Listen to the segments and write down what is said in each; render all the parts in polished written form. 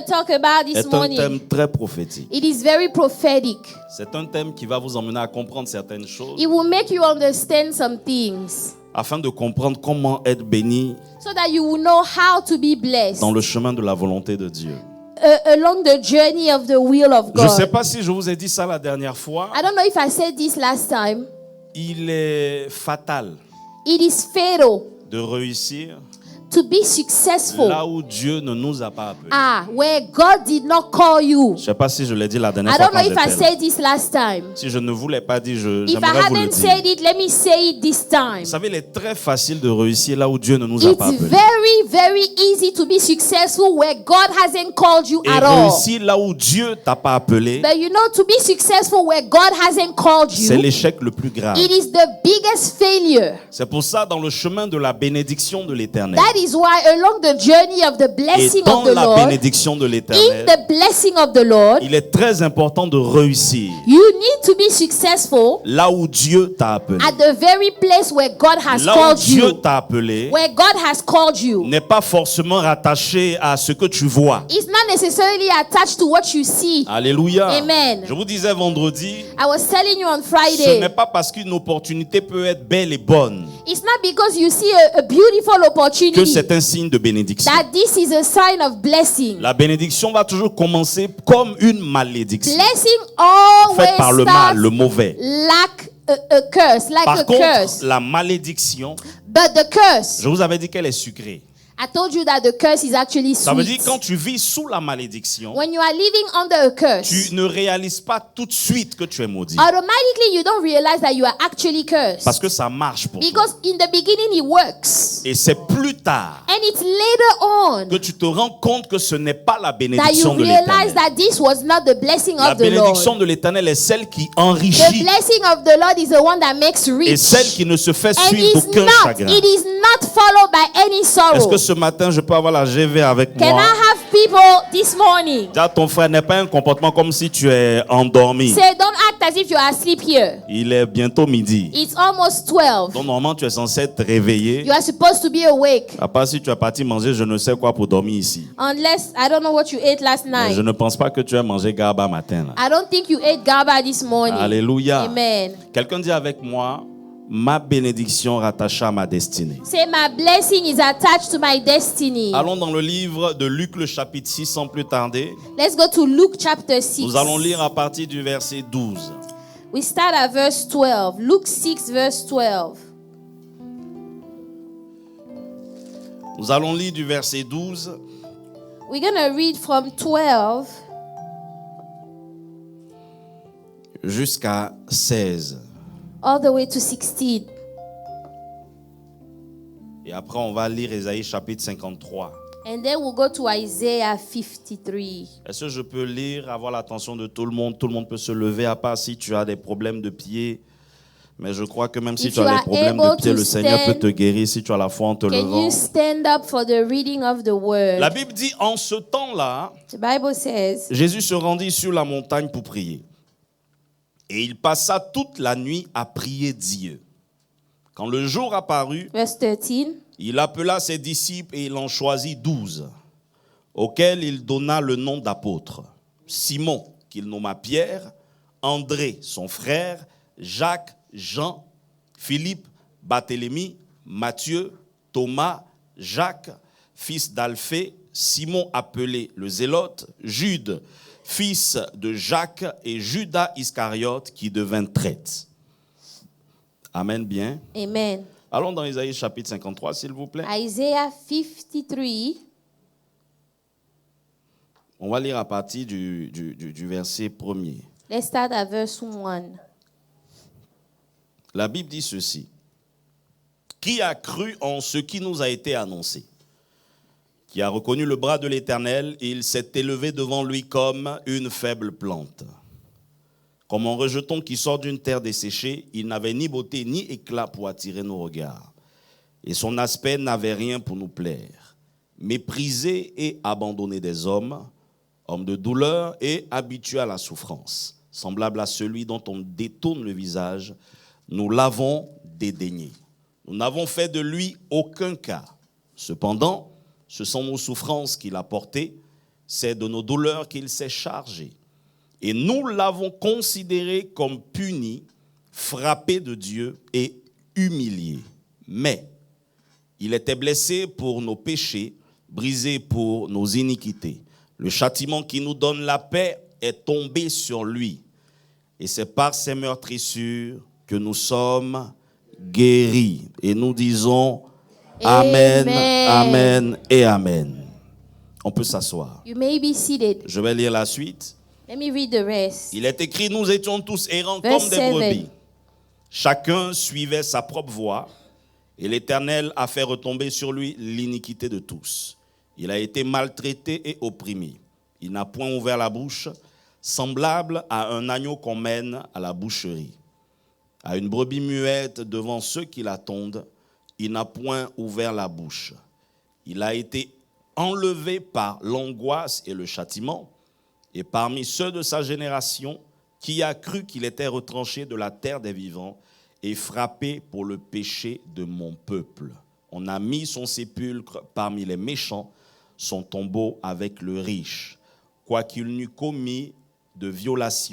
talk about this est un morning. thème très prophétique. It is very prophetic. C'est un thème qui va vous emmener à comprendre certaines choses It will make you understand some things afin de comprendre comment être béni so that you will know how to be blessed dans le chemin de la volonté de Dieu. Along the journey of the will of Je ne sais God. pas si je vous ai dit ça la dernière fois. I don't know if I said this last time. Il est fatal It is fatal de réussir to be successful. là où Dieu ne nous a pas appelés. Where God did not call you. Je ne sais pas si je l'ai dit la dernière I fois don't know quand if I j'étais là. said this last time. Si je ne vous l'ai pas dit, If I j'aimerais vous le hadn't said dire. it, let me say it this time. Vous savez, il est très facile de réussir là où Dieu ne nous a pas It's appelés. very, very easy to be successful where God hasn't called you Et at all. réussir là où Dieu t'a pas appelé, But you know, to be successful where God hasn't called c'est you, l'échec le plus grave. it is the biggest failure. C'est pour ça, dans le chemin de la bénédiction de l'Éternel, That is why along the journey of the et blessing dans of the la Lord, bénédiction de in l'Éternel, the blessing of the Lord, il est très important de réussir you need to be successful là où Dieu t'a appelé. at the very place where God has Là où called Dieu you. t'a appelé Where God has called you. n'est pas forcément rattaché à ce que tu vois. It's not necessarily attached to what you see. Alléluia. Amen. Je vous disais vendredi, I was telling you on ce Friday, n'est pas parce qu'une opportunité peut être belle et bonne it's not because you see a beautiful que opportunity c'est un signe de bénédiction. that this is a sign of blessing. La bénédiction va toujours commencer comme une malédiction, Blessing faite par le always mal, starts le mauvais. like a curse, like Par a contre, curse. la malédiction, But the curse, je vous avais dit qu'elle est sucrée. I told you that the curse is actually Ça veut dire sweet. quand tu vis sous la malédiction, When you are living under a curse, tu ne réalises pas tout de suite que tu es maudit. automatically you don't realize that you are actually cursed. Parce que ça marche pour toi. Because in the beginning it works. Et c'est plus tard And it's later on que tu te rends compte que ce n'est pas la that you bénédiction de realize l'Éternel. that this was not the blessing La of the Lord. bénédiction de l'Éternel est celle qui The enrichit blessing of the Lord is the one that makes et rich. celle qui ne se fait And suivre d'aucun chagrin. it is not followed by any Est-ce sorrow. que ce matin je peux avoir la GV avec Can I moi? have people this morning? Dis à ton frère, n'est pas un comportement comme si tu es endormi. Say, don't act as if you are asleep here. Il est bientôt midi. It's almost 12. Donc normalement tu es censé être réveillé. You are supposed to be awake. À part si tu es parti manger je ne sais quoi pour dormir ici. Unless, I don't know what you ate last Mais night. je ne pense pas que tu aies mangé garba matin. Là. I don't think you ate gaba this morning. Alléluia. Amen. Quelqu'un dit avec moi, ma bénédiction rattachée à ma destinée. Say, my blessing is attached to my destiny. Allons dans le livre de Luc, le chapitre 6, sans plus tarder. Let's go to Luke chapter 6. Nous allons lire à partir du verset 12. We start at verse 12. Luke 6, verse 12. Nous allons lire du verset 12 We're going to read from 12 jusqu'à 16. all the way to 16. Et après, on va lire Ésaïe chapitre 53. And then we'll go to Isaiah 53. Est-ce que je peux lire, avoir l'attention de tout le monde? Tout le monde peut se lever, à part si tu as des problèmes de pied. Mais je crois que même si If tu you as des are problèmes able de pied, to le Seigneur peut stand, te guérir si tu as la foi en te Can levant. you stand up for the reading of the word? La Bible dit, en ce temps-là, The Bible says, Jésus se rendit sur la montagne pour prier. Et il passa toute la nuit à prier Dieu. Quand le jour apparut, verse 13, il appela ses disciples et il en choisit 12, auxquels il donna le nom d'apôtres. Simon, qu'il nomma Pierre, André, son frère, Jacques, Jean, Philippe, Barthélemy, Matthieu, Thomas, Jacques, fils d'Alphée, Simon appelé le Zélote, Jude, fils de Jacques, et Judas Iscariote qui devint traître. Amen bien. amen. Allons dans Isaïe chapitre 53, s'il vous plaît. Isaiah 53, On va lire à partir du verset 1er. let's start at verse 1. La Bible dit ceci. Qui a cru en ce qui nous a été annoncé? Qui a reconnu le bras de l'Éternel, et il s'est élevé devant lui comme une faible plante. Comme un rejeton qui sort d'une terre desséchée, il n'avait ni beauté ni éclat pour attirer nos regards. Et son aspect n'avait rien pour nous plaire. Méprisé et abandonné des hommes, homme de douleur et habitué à la souffrance, semblable à celui dont on détourne le visage, nous l'avons dédaigné. Nous n'avons fait de lui aucun cas. Cependant, ce sont nos souffrances qu'il a portées, c'est de nos douleurs qu'il s'est chargé. Et nous l'avons considéré comme puni, frappé de Dieu et humilié. Mais il était blessé pour nos péchés, brisé pour nos iniquités. Le châtiment qui nous donne la paix est tombé sur lui. Et c'est par ses meurtrissures que nous sommes guéris. Et nous disons Amen, Amen et Amen. On peut s'asseoir. You may be seated. Je vais lire la suite. Let me read the rest. Il est écrit, nous étions tous errants Verse comme des 7. brebis. Chacun suivait sa propre voie, et l'Éternel a fait retomber sur lui l'iniquité de tous. Il a été maltraité et opprimé. Il n'a point ouvert la bouche, semblable à un agneau qu'on mène à la boucherie. À une brebis muette devant ceux qui l'attendent, il n'a point ouvert la bouche. Il a été enlevé par l'angoisse et le châtiment, et parmi ceux de sa génération, qui a cru qu'il était retranché de la terre des vivants et frappé pour le péché de mon peuple. On a mis son sépulcre parmi les méchants, son tombeau avec le riche, quoiqu'il n'eût commis de violence,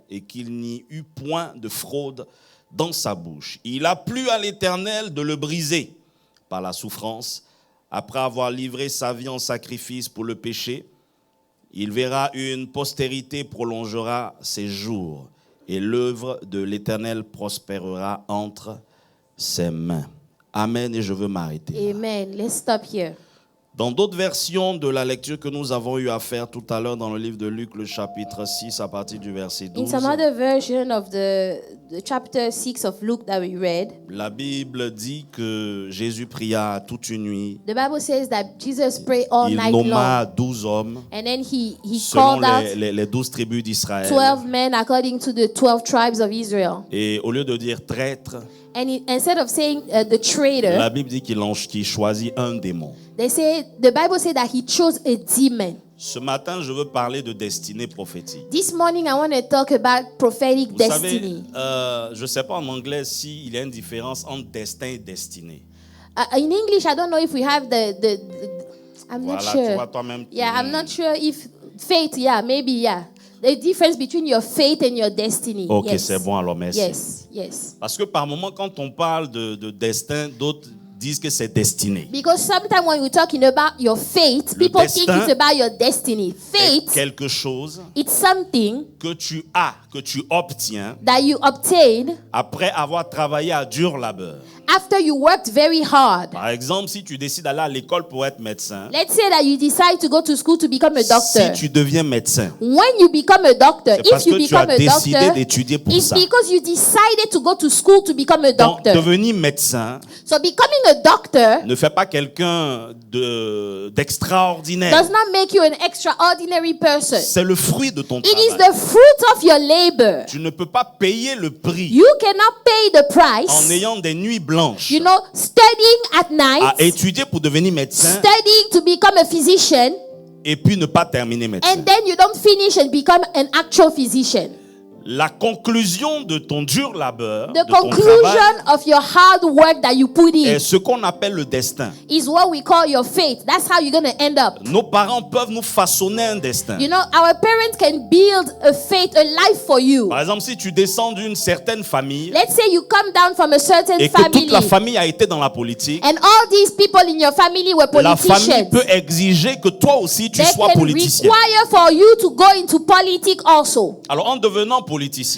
et qu'il n'y eût point de fraude dans sa bouche. Il a plu à l'Éternel de le briser par la souffrance. Après avoir livré sa vie en sacrifice pour le péché, il verra une postérité prolongera ses jours, et l'œuvre de l'Éternel prospérera entre ses mains. Amen, et je veux m'arrêter. Amen. Let's stop here. Dans d'autres versions de la lecture que nous avons eu à faire tout à l'heure dans le livre de Luc, le chapitre 6, à partir du verset In 12, some other version of the chapter 6 of Luke that we read, la Bible dit que Jésus pria toute une nuit. the Bible says that Jesus prayed all Il night nomma long. 12 hommes And then he selon called out les 12 tribus d'Israël. 12 men according to the 12 tribes of Israel. Et au lieu de dire traître, And instead of saying the traitor, la Bible dit qu'il choisit un démon. the Bible said that he chose a demon. Ce matin, je veux parler de destinée prophétique. This morning, I want to talk about prophetic Vous savez, destiny. je ne sais pas en anglais s'il y a une différence entre destin et destinée. In English, I don't know if we have the I'm not Voilà, tu sure. vois toi-même. Yeah, I'm not sure if faith, maybe, yeah. The difference between your faith and your destiny. Ok, Yes. c'est bon alors, merci. Yes. Parce que par moment, quand on parle de destin, d'autres disent que c'est destiné. Because sometimes when we're talking about your faith, Le people think destin it's about your destiny. Faith, Quelque chose it's something que tu as, que tu obtiens that you obtain après avoir travaillé à dur labeur. after you worked very hard. Par exemple, si tu décides d'aller à l'école pour être médecin, Let's say that you decide to go to school to become a si doctor. tu deviens médecin, When you become a doctor, c'est parce if you que tu as become a décidé doctor, d'étudier pour it's ça. because you decided to go to school to become a Donc, doctor. devenir médecin So becoming a doctor ne fait pas quelqu'un d'extraordinaire. does not make you an extraordinary person. C'est le fruit de ton It is travail. the fruit of your labor. Tu ne peux pas payer le prix You cannot pay the en price, ayant des nuits blanches you know, studying at à night, étudier pour devenir médecin studying to become a physician, et puis ne pas terminer médecin. and then you don't finish and become an actual physician. La conclusion de ton dur labeur, The de ton conclusion travail, of your hard work that you put in est ce qu'on appelle le destin. is what we call your fate. That's how you're going to end up. Nos parents peuvent nous façonner un destin. You know, our parents can build a fate, a life for you. Par exemple, si tu descends d'une certaine famille Let's say you come down from a certain et que toute family, la famille a été dans la politique, and all these people in your family were la famille politicians. peut exiger que toi aussi tu They sois can politicien. require for you to go into politics also. Alors en devenant politicien,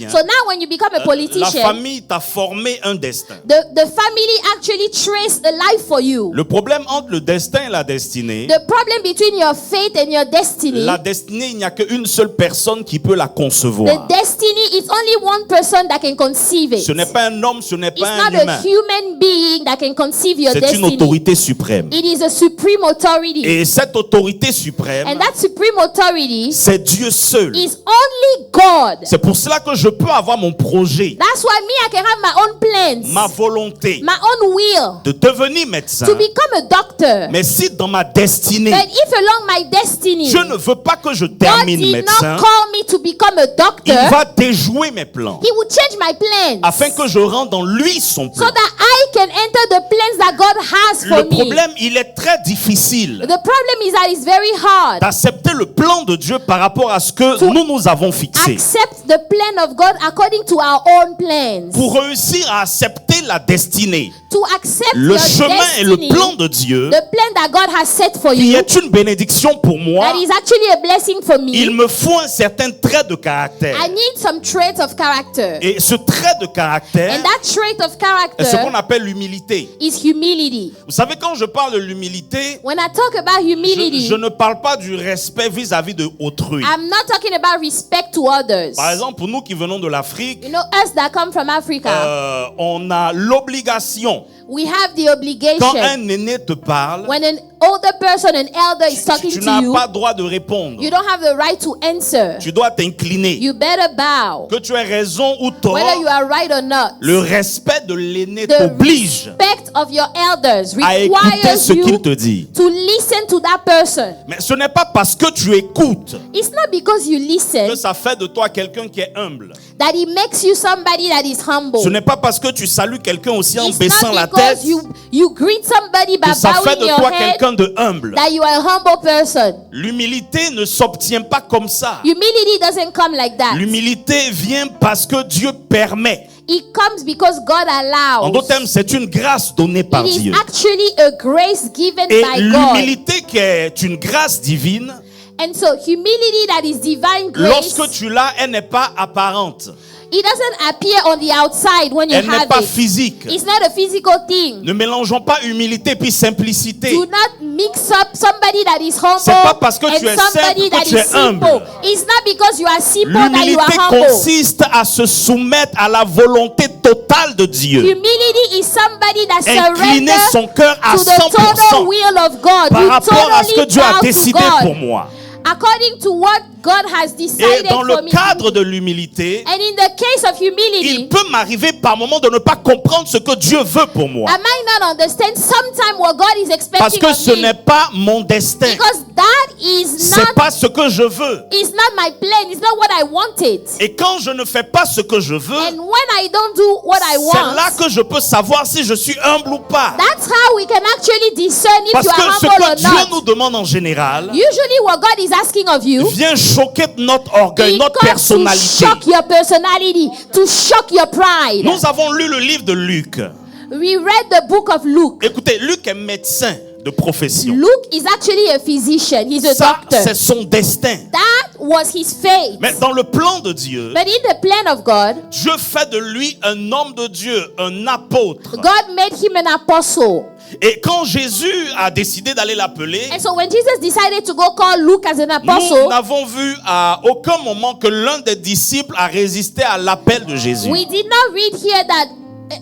So now when you become a la politician, famille t'a formé un destin. the family actually traced a life for you. Le problème entre le destin et la destinée, The problem between your fate and your destiny, la destinée, il n'y a qu'une seule personne qui peut la the concevoir. destiny is only one person that can conceive it. Ce n'est pas un homme, ce n'est It's pas un not a humain. human being that can conceive your C'est une destiny. autorité suprême. It is a supreme authority. Et cette autorité suprême, And that supreme authority c'est Dieu seul. is only God. C'est pour cela que je peux avoir mon projet, That's why me, I can have my own plans, ma volonté my own will de devenir médecin. to become a doctor. Mais si dans ma destinée, But if along my destiny, Dieu ne veut pas que je God termine did not médecin, call me to become a doctor, il va déjouer mes plans he will change my plans afin que je rentre dans lui son so plan. that I can enter the plans that God has for Le me. problème, il est très difficile The problem is that it's very hard d'accepter le plan de Dieu par rapport à ce que nous avons fixé. accept the plan of God according to our own plans. Pour réussir à accepter la destinée, To accept le your chemin et le destiny, plan de Dieu, the plan that God has set for qui you, est une bénédiction pour moi, that is actually a blessing for il me. me faut un certain trait de caractère. I need some traits of character. Et ce trait de caractère And that trait of est ce qu'on character appelle l'humilité. is humility. Vous savez, quand je parle de l'humilité, When I talk about humility, je ne parle pas du respect vis-à-vis de autrui. I'm not talking about respect to others. Par exemple, pour nous qui venons de l'Afrique, You know, us that come from Africa, on a l'obligation, we have the quand obligation. un aîné te parle, When an older person, an elder is talking tu to n'as you, pas droit de répondre. you don't have the right to answer. Tu dois t'incliner. You better bow. Que tu aies raison ou tort, Whether you are right or not. le respect de l'aîné The t'oblige respect of your elders à écouter requires ce qu'il you te dit. to listen to that person. Mais ce n'est pas parce que tu écoutes It's not because you listen que ça fait de toi quelqu'un qui est humble. that it makes you somebody that is humble. Ce n'est pas parce que tu salues quelqu'un aussi en It's baissant la not tête because you greet somebody by que ça fait bowing de your toi head quelqu'un de humble. that you are a humble person. L'humilité ne s'obtient pas comme ça. Humility doesn't come like that. L'humilité vient parce que Dieu permet. It comes because God En d'autres allows. termes, c'est une grâce donnée par It is Dieu. actually a grace given Et by God. l'humilité qui est une grâce divine, And so humility that is divine grace, lorsque tu l'as, elle n'est pas apparente. it doesn't appear on the outside when you Elle n'est have pas it. physique. It's not a physical thing. Ne mélangeons pas humilité puis simplicité. Do not mix up somebody that is humble C'est pas parce que tu es and somebody simple que that tu es is simple. humble. It's not because you are simple that you L'humilité are humble. consiste à se soumettre à la volonté totale de Dieu. Humility is somebody that Incliner surrenders son cœur à to the total 100% will of God. par You rapport à ce que totally Dieu a bow to décidé God pour moi. according to what God has Et decided dans for le me. cadre de l'humilité, And in the case of il humility, peut m'arriver par moment de ne pas comprendre ce que Dieu veut pour moi. I might not understand sometimes what God is Parce expecting que of ce me. n'est pas mon destin. Because that is C'est not, pas ce que je veux. is not my plan. It's not what I wanted. Et quand je ne fais pas ce que je veux, And when I don't do what I c'est want, là que je peux savoir si je suis humble ou pas. that's how we can actually discern if Parce you que are ce humble que or Dieu not. nous demande en général Usually what God is asking of you, vient choquer notre orgueil, it notre comes to personnalité. shock your personality, to shock your pride. Nous avons lu le livre de Luc. We read the book of Luke. Écoutez, Luc est médecin de profession. Luke is actually a physician. He's a Ça, doctor. c'est son destin. That was his fate. Mais dans le plan de Dieu, But in the plan of God, Dieu fait de lui un homme de Dieu, un apôtre. God made him an apostle. Et quand Jésus a décidé d'aller l'appeler, And so when Jesus decided to go call Luke as an nous apostle, n'avons vu à aucun moment que l'un des disciples a résisté à l'appel de Jésus. we did not read here that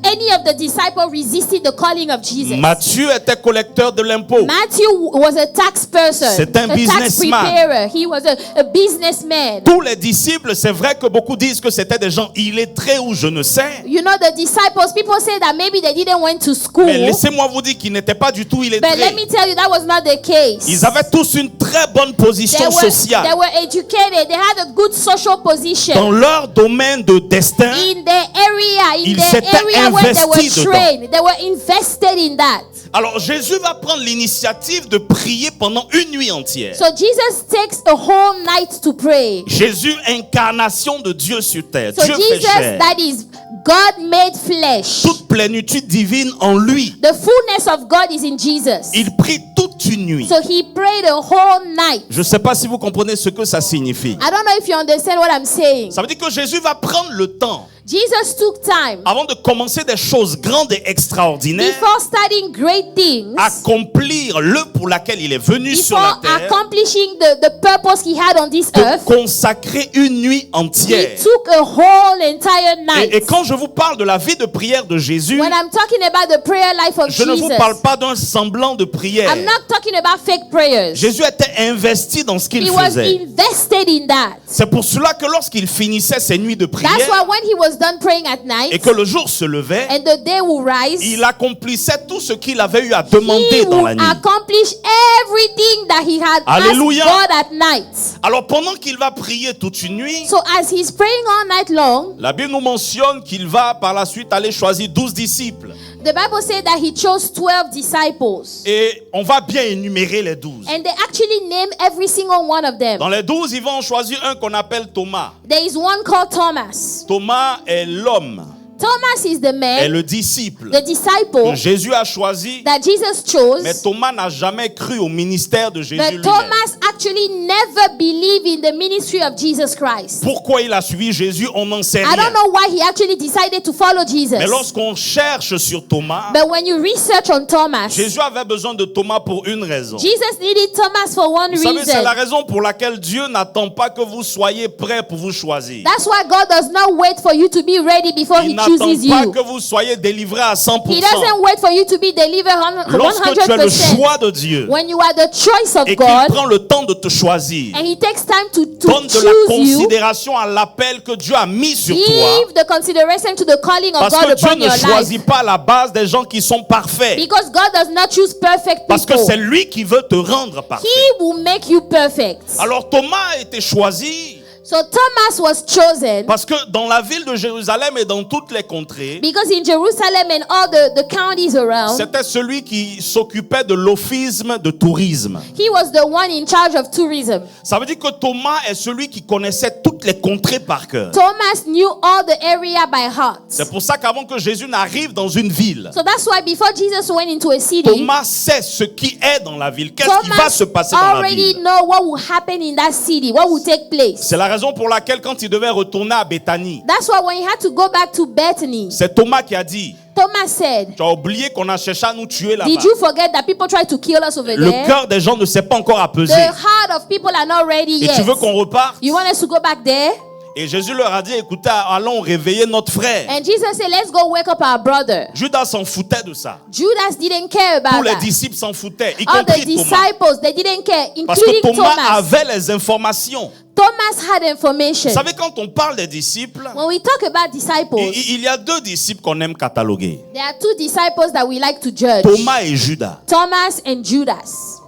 any of the disciples resisted the calling of Jesus. Matthieu était collecteur de l'impôt. Matthew was a tax person, C'est un a tax businessman. preparer. He was a businessman. Tous les disciples, c'est vrai que beaucoup disent que c'était des gens illettrés ou je ne sais. You know, the disciples, people say that maybe they didn't went to school. Mais laissez-moi vous dire qu'ils n'étaient pas du tout But let illettrés. me tell you, that was not the case. Ils avaient tous une très bonne They position were sociale. educated. They had a good social position. Dans leur domaine de destin, In the area, in Ils the s'étaient area where they were investis dedans. trained, they were invested in that. alors Jésus va prendre l'initiative de prier pendant une nuit entière. So Jesus takes a whole night to pray. Jésus, incarnation de Dieu sur terre. So Dieu fait Jesus, chair. that is God made flesh. Toute plénitude divine en lui. The fullness of God is in Jesus. Il prie toute une nuit. So he prayed a whole night. Je ne sais pas si vous comprenez ce que ça signifie. I don't know if you understand what I'm saying. Ça veut dire que Jésus va prendre le temps Jesus took time avant de commencer des choses grandes et extraordinaires, before starting great things, accomplir le pour laquelle il est venu sur la before terre, accomplishing the purpose he had on this de earth. consacrer une nuit He entière. took a whole entire night. Et quand je vous parle de la vie de prière de Jésus, When I'm talking about the prayer life of je ne vous Jesus, parle pas d'un semblant de prière. I'm not talking about fake prayers. Jésus était investi dans ce qu'il He was faisait. invested in that. C'est pour cela que lorsqu'il finissait ses nuits de prière That's why when he was done praying at et night que le jour se levait, and the day will rise, il accomplissait tout ce qu'il avait eu à demander he dans will la la nuit. accomplish everything that he had Alléluia. asked God at night. Alors pendant qu'il va prier toute une nuit, So as he's praying all night long, la Bible nous mentionne qu'il va par la suite aller choisir 12 disciples. the Bible said that he chose 12 disciples. Et on va bien énumérer les 12. And they actually name every single one of them. Dans les 12, ils vont choisir un qu'on appelle Thomas. There is one called Thomas. Thomas est l'homme, Thomas is the est man, le disciple the que disciple Jésus a choisi. that Jesus chose. Mais Thomas n'a jamais cru au ministère de Jésus But lui-même. Thomas actually never believed in the ministry of Jesus Christ. Pourquoi il a suivi Jésus, on n'en sait I rien. don't know why he actually decided to follow Jesus. Mais lorsqu'on cherche sur Thomas, But when you research on Thomas, Jésus avait besoin de Thomas pour une raison. Jesus needed Thomas for one Vous savez, c'est reason. la raison pour laquelle Dieu n'attend pas que vous soyez prêts pour vous choisir. That's why God does not wait for you to be ready before Il he n'attend chooses pas you. que vous soyez délivrés à 100%. He doesn't wait for you to be delivered Lorsque tu es le 100%. choix de Dieu When you are the choice of et qu'il God prend le temps de te choisir, and he takes time to donne de la choose you, considération à l'appel que Dieu a mis sur toi. give the consideration to the calling of Parce God que Dieu upon ne your life. choisit pas à la base des gens qui sont parfaits. Because God does not choose perfect Parce que people. c'est lui qui veut te rendre parfait. He will make you perfect. Alors Thomas a été choisi So Thomas was chosen parce que dans la ville de Jérusalem et dans toutes les contrées, because in Jerusalem and all the counties around, c'était celui qui s'occupait de l'office de tourisme. he was the one in charge of tourism. Ça veut dire que Thomas est celui qui connaissait toutes les contrées par cœur. Thomas knew all the area by heart. C'est pour ça qu'avant que Jésus n'arrive dans une ville, So that's why before Jesus went into a city, Thomas sait ce qui est dans la ville. Qu'est-ce qui va Thomas se passer dans la already ville? know what will happen in that city, what will take place. C'est la raison pour laquelle quand il devait retourner à Béthanie, That's why when he had to go back to Bethany, c'est Thomas qui a dit, Thomas said, tu as oublié qu'on a cherché à nous tuer là-bas. did you forget that people tried to kill us over Le there? cœur des gens ne s'est pas encore apaisé. The heart of people are not ready Et yet. tu veux qu'on reparte? You want us to go back there? Et Jésus leur a dit, écoutez, allons réveiller notre frère. And Jesus said, let's go wake up our brother. Judas s'en foutait de ça. Judas didn't care Tous about les that. disciples s'en foutaient, y All the compris Thomas. disciples, they didn't care, Parce que including Thomas Thomas. avait les informations. Thomas had information. Vous savez, quand on parle des disciples, When we talk about disciples, il y a deux disciples qu'on aime cataloguer. there are two disciples that we like to judge. Thomas et Judas. Thomas and Judas.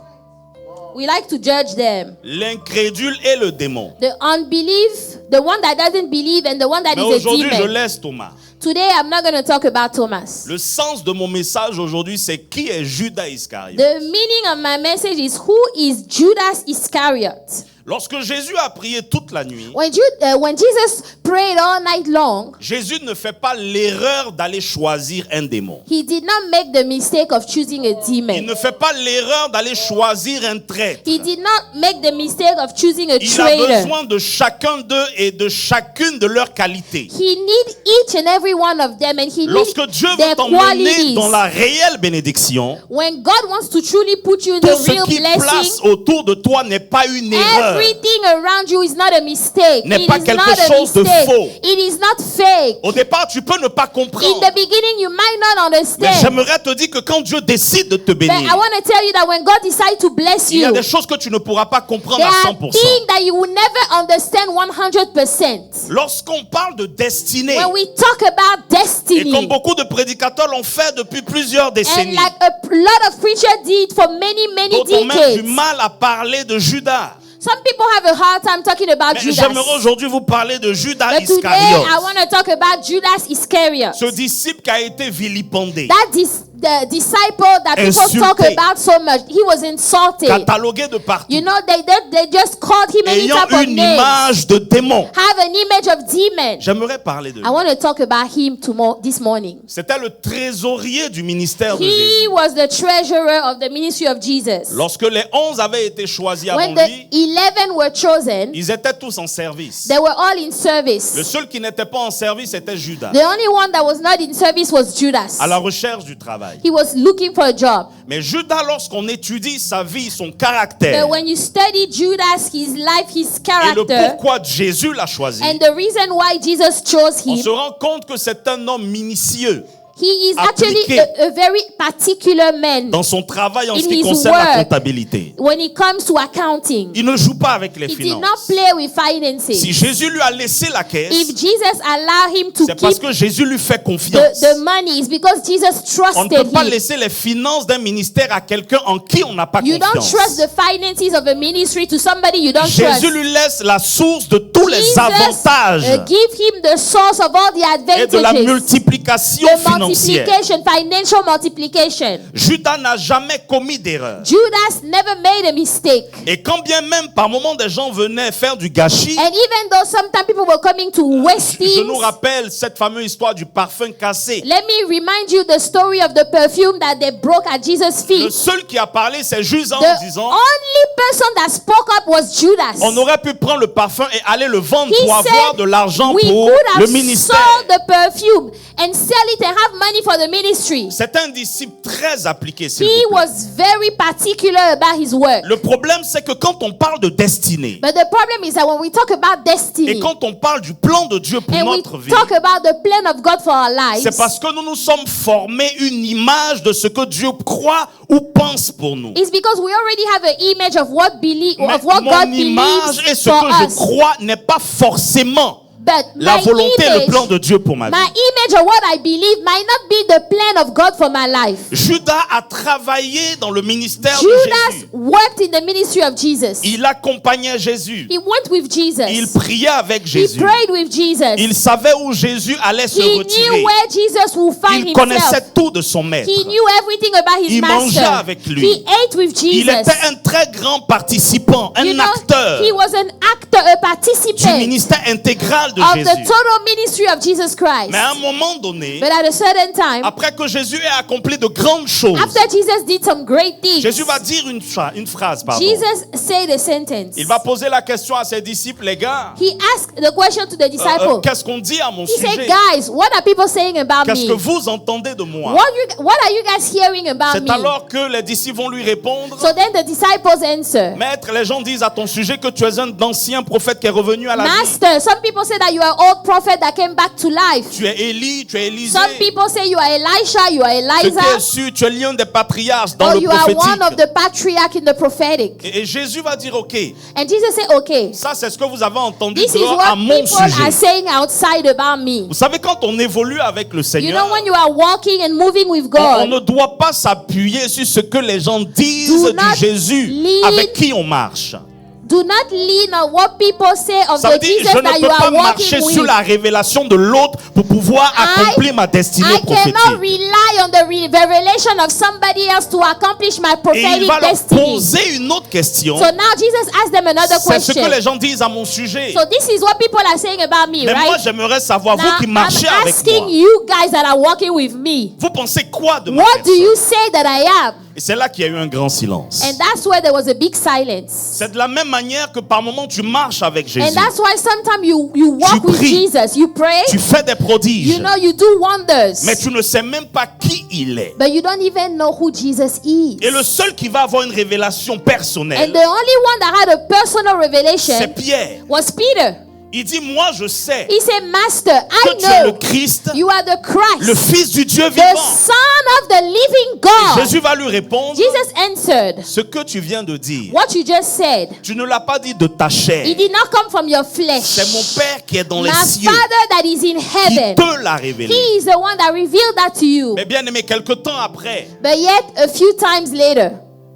We like to judge them. L'incrédule et le démon. The unbelief, the one that doesn't believe, and the one that Mais is a aujourd'hui, je demon. laisse Thomas. Today, I'm not going to talk about Thomas. Le sens de mon message aujourd'hui, c'est qui est Judas Iscariote. The meaning of my message is, who is Judas Iscariot? Lorsque Jésus a prié toute la nuit, When Jesus prayed all night long, Jésus ne fait pas l'erreur d'aller choisir un démon. he did not make the mistake of choosing a Il demon. ne fait pas l'erreur d'aller choisir un traître. He did not make the mistake of choosing a Il a traitor. besoin de chacun d'eux et de chacune de leurs qualités. He needs each and every one of them, and he needs Lorsque Dieu veut their t'emmener qualities. dans la réelle bénédiction, When God wants to truly put you in tout the ce real qui place blessing, autour de toi n'est pas une erreur. everything around you is not a mistake. N'est It pas is quelque not a chose de mistake. faux. It is not fake. Au départ, tu peux ne pas In comprendre. the beginning, you might not Mais understand. j'aimerais te dire que quand Dieu décide de te But bénir, I want to tell you that when God decides to bless il y a you, des choses que tu ne pourras pas comprendre there à are 100%. things that you will never understand 100%. Lorsqu'on parle de destinée, When we talk about et destiny, comme beaucoup de prédicateurs l'ont fait depuis plusieurs and décennies, like a lot of preachers did for many d'autres ont même du decades, mal à parler de Judas. some people have a hard time talking about Mais Judas. j'aimerais aujourd'hui vous parler de Judas But today, I Iscariote, want to talk about Judas Iscariot. ce disciple qui a été vilipendé, The disciple that people Insulté. talk about so much, he was insulted. catalogué de partout, You know, they just called him any ayant type of une name. image de démon. Have an image of demon. J'aimerais parler de lui. I want to talk about him this morning. C'était le trésorier du ministère de He Jésus. was the treasurer of the ministry of Jesus. Lorsque les 11 avaient été choisis avant When the lui, 11 were chosen, ils étaient tous en service. they were all in Le service. seul qui n'était pas en service était Judas, The only one that was not in service was Judas. à la recherche du travail. He was looking for a job. Mais Judas, lorsqu'on étudie sa vie, son caractère, But when you study Judas, his life, his et le character, pourquoi Jésus l'a choisi, and the reason why Jesus chose on him, se rend compte que c'est un homme minutieux, He is actually appliqué a very particular man dans son travail en in ce qui his concerne la work. comptabilité. When it comes to accounting. Il ne joue pas avec les He did not finances. play with finances. Si Jésus lui a laissé la caisse, If Jesus allowed him to c'est parce keep que Jésus lui fait confiance. the money, it's because Jesus On ne peut trusted pas him. laisser les finances d'un ministère à quelqu'un en qui on n'a pas You don't confiance. trust the finances of a ministry to somebody you don't Jésus trust. lui laisse la source de tous les Jesus avantages give him the source of all the et de la advantages. multiplication The financière. multiplication, financial multiplication. Judas n'a jamais commis d'erreur. Judas never made a mistake. Et quand bien même par moment des gens venaient faire du gâchis, And even though sometimes people were coming to waste je nous things, rappelle cette fameuse histoire du parfum cassé. let me remind you the story of the perfume that they broke at Jesus' Le feet. seul qui a parlé, c'est Judas The en disant, only person that spoke up was Judas. on aurait pu prendre le parfum et aller le vendre He pour avoir said, de l'argent we pour could le have ministère. sold the perfume and sell it and have money for the ministry. C'est un disciple très appliqué, s'il He vous plaît. was very particular about his work. Le problème, c'est que quand on parle de destinée, But the problem is that when we talk about et destiny quand on parle du plan de Dieu pour and we notre vie, talk about the plan of God for our lives, c'est parce que nous nous sommes formés une image de ce que Dieu croit ou pense pour nous. it's because we already have an image of what Mais God mon image et believes ce for que je us. crois n'est pas forcément But la my volonté et le image, plan de Dieu pour ma vie. my image of what I believe might not be the plan of God for my life. Judas a travaillé dans le ministère de Judas Jésus. worked in the ministry of Jesus. Il accompagnait Jésus. He went with Jesus. Il priait avec He Jésus. prayed with Jesus. Il savait où Jésus allait se He knew retirer. where Jesus would find Il himself. connaissait tout de son maître. He knew everything about his Il mangeait master. avec lui. He ate with Il Jesus. était un très grand participant, You un know, acteur he was an actor, a du participant ministère intégral de of the Jésus. total ministry of Jesus Christ. Mais à un moment donné, But at a certain time, après que Jésus ait accompli de grandes choses, after Jesus did some great things, Jésus va dire une phrase, pardon. Jesus said a sentence. Il va poser la question à ses disciples, les gars, He asked the question to the disciple. qu'est-ce qu'on dit à mon He said, sujet? guys, what are people saying about Qu'est-ce me? que vous entendez de moi? What are you guys hearing about C'est me? alors que les disciples vont lui répondre, So then the disciples answer, Maître, les gens disent à ton sujet que tu es un ancien prophète qui est revenu à la vie. Master, some people say that you are an old prophet that came back to life. Tu es Élie, tu es Élisée. Some people say you are Elisha, you are Ce qui est Eliza, sûr, tu es l'un des patriarches dans or le you are one of prophétique. the patriarch in the prophetic. Et Jésus va dire, ok, And Jesus said, okay, ça c'est ce que vous avez entendu this is dehors à what mon people are sujet. saying outside about me. Vous savez, quand on évolue avec le You Seigneur, know, when you are walking and moving with on God, ne doit pas s'appuyer sur ce que les gens disent Do du not Jésus lean- avec qui on marche. do not lean on what people say of Ça veut the dire, Jesus je that ne you peux pas are marcher walking sur with. la révélation de l'autre pour pouvoir accomplir ma destinée I cannot prophétique. rely on the revelation of somebody else to accomplish my Et il prophetic va leur destiny. poser une autre question. So now Jesus asked them another C'est ce que question. les gens disent à mon sujet. So this is what people are saying about me, Mais moi, right? j'aimerais savoir, Now vous qui marchez I'm avec asking moi, you guys that are walking with me, vous pensez quoi de ma what do personne? you say that I am? Et c'est là qu'il y a eu un grand silence. And that's where there was a big silence. C'est de la même manière que par moment tu marches avec Jésus. And that's why sometimes you walk with pries. Jesus, you pray, Tu fais des prodiges. you know, you do wonders, Mais tu ne sais même pas qui il est. but you don't even know who Jesus is. Et le seul qui va avoir une révélation And personnelle, the only one that had a personal c'est revelation Pierre. was Peter. Il dit, moi je sais He said, Master, que I tu es le know Christ, you are the le Christ, Fils du Dieu the vivant. Son of the living Et God. Jésus va lui répondre, Jesus answered, ce que tu viens de dire, what you just said, tu ne l'as pas dit de ta chair. it did not come from your flesh. C'est mon Père qui est dans My les cieux Father that is in qui heaven, te l'a révélé. He is the one that revealed that to you. Mais bien aimé, quelque temps après, But yet, a few times later,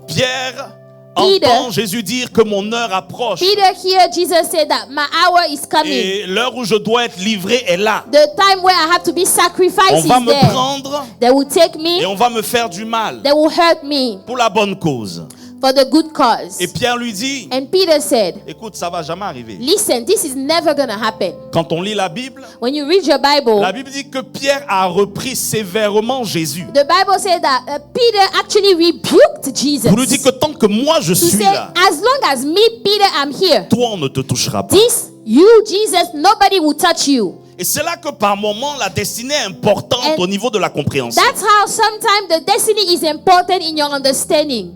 Pierre Peter- entend Jésus dire que mon heure approche Peter heard Jesus say that my hour is coming. et l'heure où je dois être livré est là. The time where I have to be On sacrificed va is me there. prendre They will take et me, on va me faire du mal they will hurt me pour la bonne cause. for the good cause. Et Pierre lui dit, And Peter said, écoute, ça va jamais arriver. listen, this is never going to happen. Quand on lit la Bible When you read your Bible, dit que Pierre a repris sévèrement Jésus. the Bible says that Peter actually rebuked Jesus. Pour lui dire que tant que moi je To suis say, là, as long as me, Peter, am here, toi on ne te touchera pas. this, you, Jesus, nobody will touch you. Et c'est là que par moment la destinée est importante And au niveau de la compréhension. That's how sometimes the destiny is important in your understanding.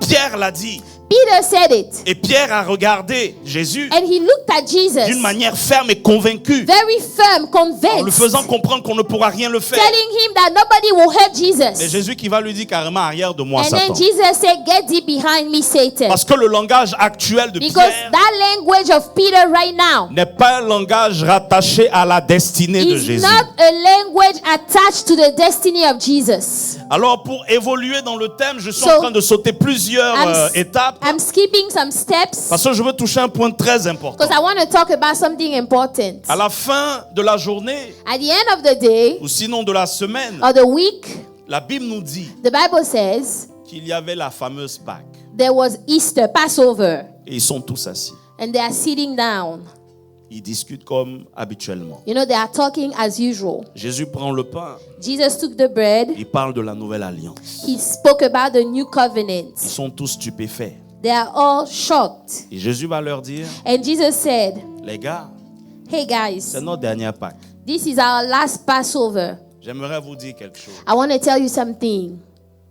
Pierre l'a dit, Peter said it. Et Pierre a regardé Jésus And he looked at Jesus, d'une manière ferme et convaincue, very firm, en lui convinced, faisant comprendre qu'on ne pourra rien le faire. telling him that nobody will hurt Et Jesus. Jésus qui va lui dire carrément arrière de moi, And then Satan. Jesus said, get thee behind me, Satan. Parce que le langage actuel de Because Pierre that language of Peter right now n'est pas un langage rattaché à la destinée de is Jésus. not a language attached to the destiny of Jesus. Alors pour évoluer dans le thème, je suis So, en train de sauter plusieurs étapes I'm skipping some steps parce que je veux toucher un point très important. because I want to talk about something important. À la fin de la journée, At the end of the day ou sinon de la semaine, or the week, la Bible nous dit the Bible says qu'il y avait la fameuse Pâque. there was Easter, Passover, Et ils sont tous assis. and they are sitting down. Ils discutent comme habituellement. You know, they are talking as usual. Jésus prend le pain. Jesus took the bread. Il parle de la nouvelle alliance. He spoke about the new covenant. Ils sont tous stupéfaits. They are all shocked. Et Jésus va leur dire, And Jesus said, les gars, hey guys, c'est notre dernière Pâque. this is our last Passover. J'aimerais vous dire quelque chose. I want to tell you something.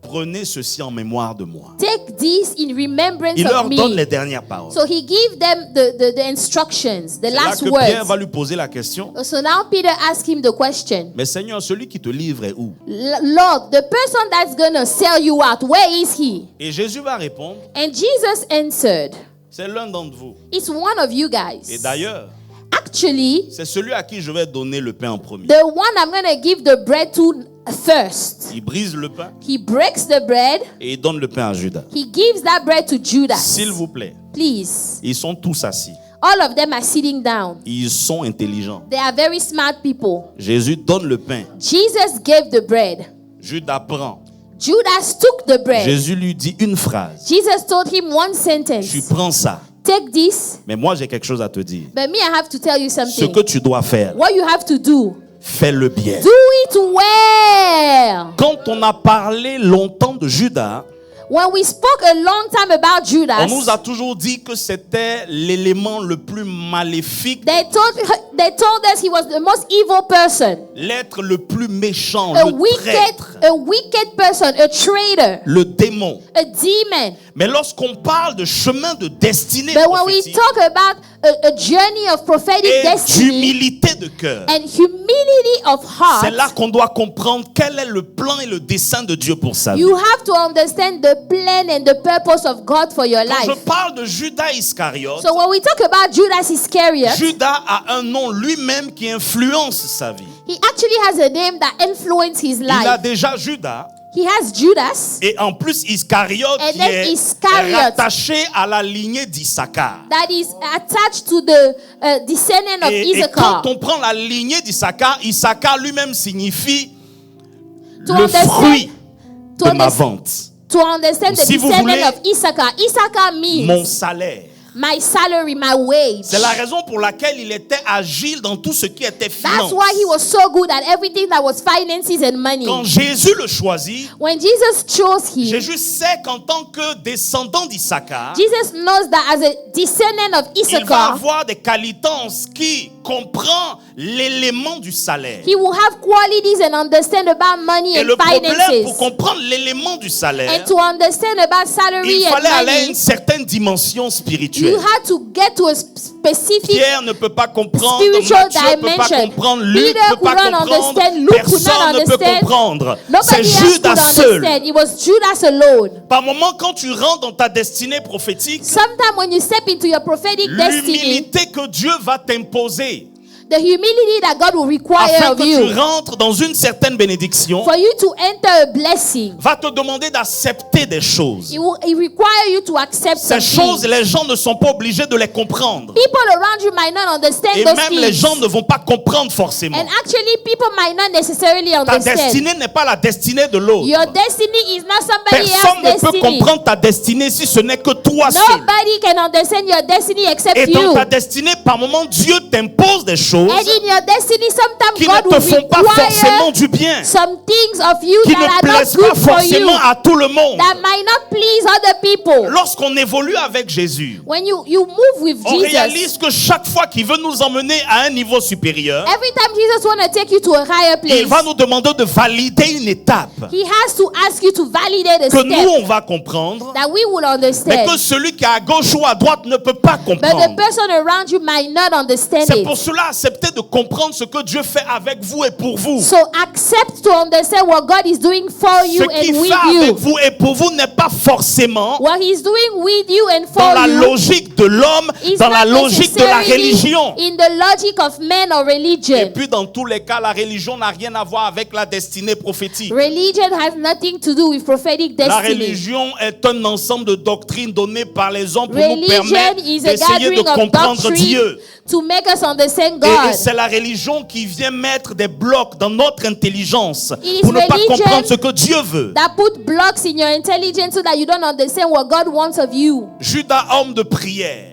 Prenez ceci en mémoire de moi. Take this in remembrance Il of leur donne me. les dernières paroles. So he gave them the instructions, the C'est là last que Pierre words. va lui poser la question. So now Peter asked him the question. Mais Seigneur, celui qui te livre est où? Lord, the person that's going to sell you out, where is he? Et Jésus va répondre, And Jesus answered, c'est l'un d'entre vous. it's one of you Et guys. d'ailleurs, Actually, c'est celui à qui je vais donner le pain en premier. the one I'm going to give the bread to first. Il brise le pain He breaks the bread. et il donne le pain à Judas. He gives that bread to Judas. S'il vous plaît, Please. ils sont tous assis. All of them are sitting down. Ils sont intelligents. They are very smart people. Jésus donne le pain. Jesus gave the bread. Judas prend. Judas took the bread. Jésus lui dit une phrase. Jesus told him one Tu sentence. prends ça. Take this, Mais moi, j'ai quelque chose à te dire. but me, I have to tell you Ce something. que tu dois faire, What you have to do, fais-le bien. do it well. Quand on a parlé longtemps de Judas, When we spoke a long time about on nous Judas, a toujours dit que c'était l'élément le plus maléfique, they told us he was the most evil person, l'être le plus méchant, a le traître, wicked person, a traitor, le démon. a demon. Mais lorsqu'on parle de chemin de destinée But when we prophétique talk about a journey of prophetic et destiny d'humilité de cœur, and humility of c'est heart, là qu'on doit comprendre quel est le plan et le dessein de Dieu pour sa vie. you have to understand the plan and the purpose of God for your Quand je life. parle de Judas Iscariote, So when we talk about Judas Iscariot, Judas a un nom lui-même qui influence sa vie. he actually has a name that influenced his Il a life. déjà Judas He has Judas et en plus Iscariote And qui then est Iscariot. rattaché à la lignée d'Issachar. that is attached to the descendant of Et Issachar. quand on prend la lignée d'Issachar, Issachar lui-même signifie To le understand- fruit To, de ma understand, vente, to understand the Si vous descendant voulez, of Issachar. Issachar means mon salaire. my salary, my wage. C'est la raison pour laquelle il était agile dans tout ce qui était That's finance. why he was so good at everything that was finances and money. Quand Jésus le choisit, When Jesus chose him, Jésus sait qu'en tant que descendant d'Issachar, Jesus knows that as a descendant of il va Issachar, avoir des qualités qui comprend l'élément du salaire. he will have qualities and understand about money Et and le problème, finances. pour comprendre l'élément du salaire, And to understand about salary il and fallait aller à une money, certaine dimension spirituelle. you had to get to a specific Pierre ne peut pas comprendre, spiritual Matthieu ne peut pas dimension. comprendre, Luc Peter ne peut pas could not comprendre, understand, Luke could not personne ne peut understand. comprendre. C'est Nobody else could Judas seul. understand. It was Judas alone. Par moment, quand tu rentres dans ta destinée prophétique, Sometimes when you step into your prophetic destiny, l'humilité que Dieu va t'imposer the humility that God will require afin of que you, tu rentres dans une certaine bénédiction for you to enter a blessing, va te demander d'accepter des choses. it requires you to accept Ces some choses, things. les gens ne sont pas obligés de les comprendre. People around you might not understand Et those même les things. gens ne vont pas comprendre forcément. And actually, people might not necessarily Ta understand. destinée n'est pas la destinée de l'autre. Your destiny is not somebody Personne else's ne peut destiny. comprendre ta destinée si ce n'est que toi seul. Nobody can understand your destiny except Et dans you. ta destinée, par moment, Dieu t'impose des choses choses And in your destiny, sometimes qui God ne te will font pas forcément require du bien, some things of you qui that ne are not plaisent good pas for you, forcément à tout le monde. that might not please other people. Lorsqu'on évolue avec Jésus, When you move with on Jesus, réalise que chaque fois qu'il veut nous emmener à un niveau supérieur, every time Jesus want to take you to a higher il va place, nous demander de valider une étape he has to ask you to validate a que nous, step on va comprendre, that we will mais understand. que celui qui est à gauche ou à droite ne peut pas But the comprendre. person around you might not understand C'est it. pour cela, acceptez de comprendre ce que Dieu fait avec vous et pour vous. So accept to understand what God is doing for you Ce qu'il and with fait avec you. vous et pour vous n'est pas forcément What he's doing with you and dans for la you logique de l'homme, is dans la not logique de la necessarily religion. in the logic of man or Et religion. puis dans tous les cas, la religion n'a rien à voir avec la destinée prophétique. Religion has nothing to do with prophetic La destiny. religion est un ensemble de doctrines données par les hommes pour nous Religion permettre is a d'essayer de gathering of comprendre doctrine Dieu. to make us understand Et God. c'est la religion qui vient mettre des blocs dans notre intelligence It is pour ne pas religion comprendre ce que Dieu veut. That put blocks in your intelligence so that you don't understand what God wants of you. Judas, homme de prière,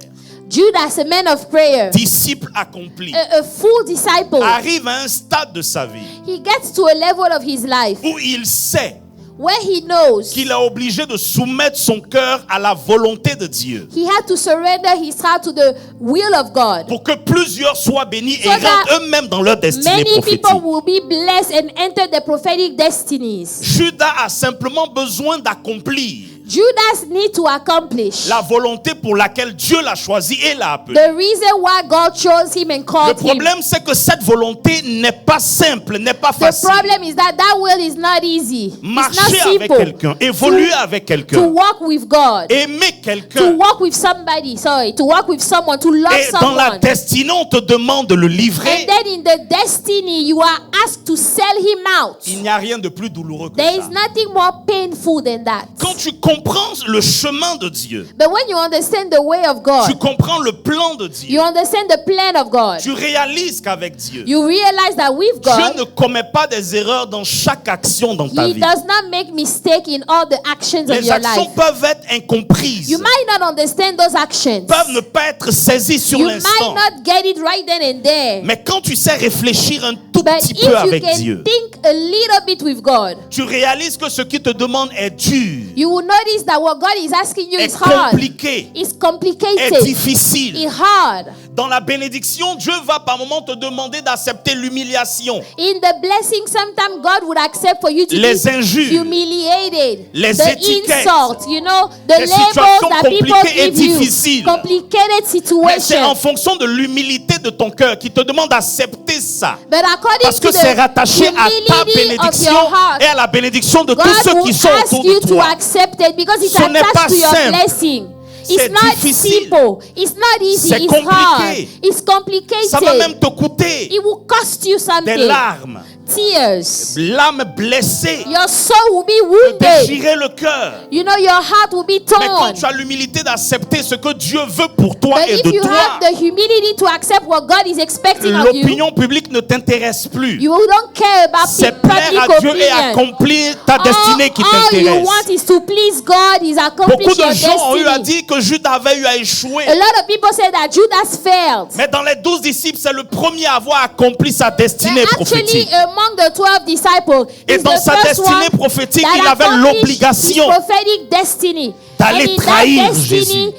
Judas, a man of prayer, disciple accompli, a full disciple, arrive à un stade de sa vie he gets to a level of his life où il sait where he knows qu'il est obligé de soumettre son cœur à la volonté de Dieu he had to surrender his heart to the will of God. pour que plusieurs soient bénis So et that rentrent eux-mêmes dans leur destinée Many prophétique. people will be blessed and enter the prophetic destinies. Judas a simplement besoin d'accomplir Judas needs to accomplish la volonté pour laquelle Dieu l'a choisi et l'a appelé. the reason why God chose him and Le called him. problème, c'est que cette volonté n'est pas simple, n'est pas The facile. problem is that will is not easy. It's Marcher not avec simple quelqu'un, évoluer avec to quelqu'un, walk with God, aimer to quelqu'un. walk with somebody, to walk with someone, to love Et dans la someone. destinée, on te demande de le livrer. And then in the destiny, you are asked to sell him out. Il n'y a rien de plus douloureux que There is ça. nothing more painful than that. Quand tu comprends le chemin de Dieu, But when you understand the way of tu God, comprends le plan de Dieu, you understand the plan of God, tu réalises qu'avec Dieu, you realize that with Dieu God, ne commet pas des erreurs dans chaque action dans ta He vie. does not make mistake in all the actions of Les your actions life. peuvent être incomprises, You might not understand those actions. peuvent ne pas être saisies sur You might l'instant. not get it right then and there. Mais quand tu sais réfléchir un tout But petit if peu you avec can Dieu, think a little bit with God, tu réalises que ce qu'il te demande est dur, you will notice that what God is asking you est is hard. compliqué, It's est complicated. difficile. It's hard. Dans la bénédiction, Dieu va par moments te demander d'accepter l'humiliation, In the blessing, sometimes God would accept for you to les be injures, humiliated. les The étiquettes, insults, you know, the les labels situations that people compliquées et give you. difficiles. Complicated Mais c'est en situations. fonction de l'humilité de ton cœur qui te demande d'accepter ça. But according Parce que to c'est the rattaché à ta humility of bénédiction your heart, et à la bénédiction de God tous ceux qui will sont ask autour you de to toi. accept it because it's Ce n'est pas attached to your simple. blessing. It's C'est not difficile. simple. It's not easy. C'est It's compliqué. hard. It's complicated. Ça va même te coûter It will cost you des something. larmes, Tears. l'âme blessée, Your soul will be te wounded. déchirer le cœur. You know, your heart will be Mais quand torn. tu as l'humilité d'accepter ce que Dieu veut pour toi But et if de you toi, have the humility to accept what God is expecting of you, l'opinion publique ne t'intéresse plus. you don't care about C'est public plaire à Dieu et opinion. accomplir ta destinée qui All you t'intéresse. want is to please God, is accomplish Beaucoup your de gens ont eu à destiny. dire que Judas avait eu à échouer. A lot of people say that Judas failed. Mais dans les 12 disciples, c'est le premier à avoir accompli sa destinée But actually, prophétique. among the 12 disciples, Et he's dans the sa first destinée one prophétique, that il avait accomplished l'obligation his prophetic destiny. d'aller And in that trahir destiny,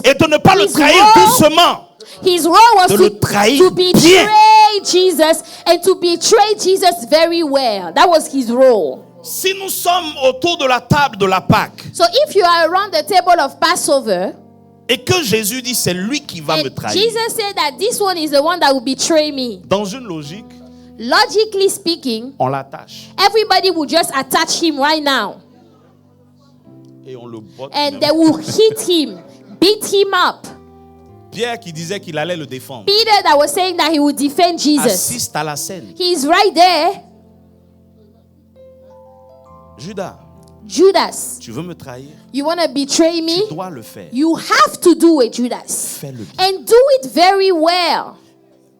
et de ne pas le his trahir role- doucement. His role was De le trahir to betray Jesus and to betray Jesus very well. That was his role. Si nous sommes autour de la table de la Pâque So if you are around the table of Passover, et que Jésus dit c'est lui qui va me and trahir, Jesus said that this one is the one that will betray me, dans une logique, logically speaking, on l'attache everybody will just attach him right now. et on le botte. And même. they will hit him, beat him up. Pierre qui disait qu'il allait le défendre Peter that was saying that he would defend Jesus. assiste à la scène. He's right there. Judas, Judas, tu veux me trahir? you want to betray me? Tu dois le faire. You have to do it, Judas. Fais-le bien. And do it very well.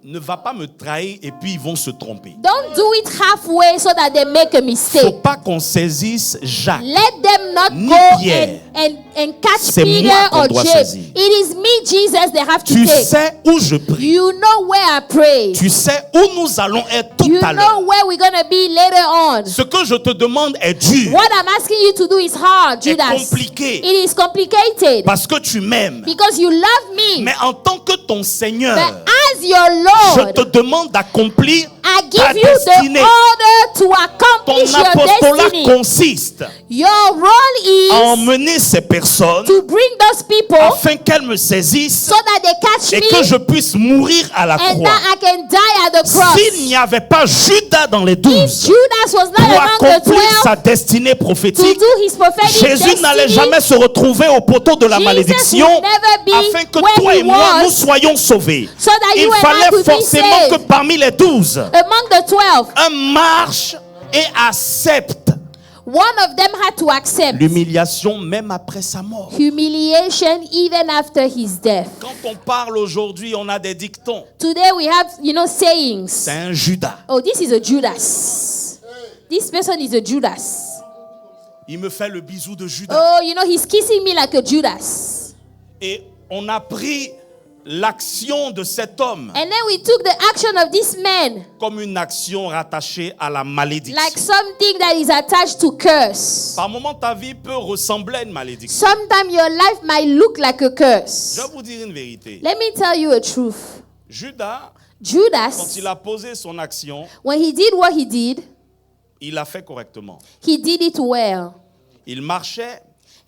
ne va pas me trahir et puis ils vont se tromper. Don't do it halfway so that they make a Il ne mistake. faut pas qu'on saisisse Jacques. Let them not Ni go Pierre. and catch C'est Peter moi qu'on or doit James. saisir. It is me, Jesus, they have to Tu take. sais où je prie. You know where I pray. Tu sais où nous allons être tout You à l'heure. know where we're going to be later on. Ce que je te demande est dur. What I'm asking you to do is hard, Est Judas. compliqué. It is complicated Parce que tu m'aimes. because you love me. Mais en tant que ton Seigneur, But as your je Lord, te demande d'accomplir I ta give you the destinée. order to Ton accomplish your apostolat destiny. consiste Your role à is emmener ces personnes to bring those people afin qu'elles me saisissent so that they catch et que me je puisse mourir à la and croix. that I can die at the cross. S'il n'y avait pas Judas dans les If 12 Judas was not pour among the accomplir 12 sa destinée to prophétique, do his prophetic Jésus n'allait destiny, jamais se retrouver au poteau de la Jesus malédiction would never be afin que where toi he et moi was, nous soyons sauvés. so that Il you and I fallait could be forcément que saved. parmi les 12, Among the 12, un marche et accepte one of them had to accept l'humiliation même après sa mort. humiliation even after his death. Quand on parle aujourd'hui, on a des dictons. Today we have, sayings. C'est un Judas. Oh, this is a Judas. This person is a Judas. Il me fait le bisou de Judas. Oh, he's kissing me like a Judas. Et on a pris l'action de cet homme And then we took the action of this man comme une action rattachée à la malédiction. like something that is attached to curse. Par moments, ta vie peut ressembler à une malédiction. Sometimes your life might look like a curse. Je vais vous dire une vérité. Let me tell you a truth. Judas, quand Judas, il a posé son action, when he did what he did, il l'a fait correctement. he did it well. Il marchait,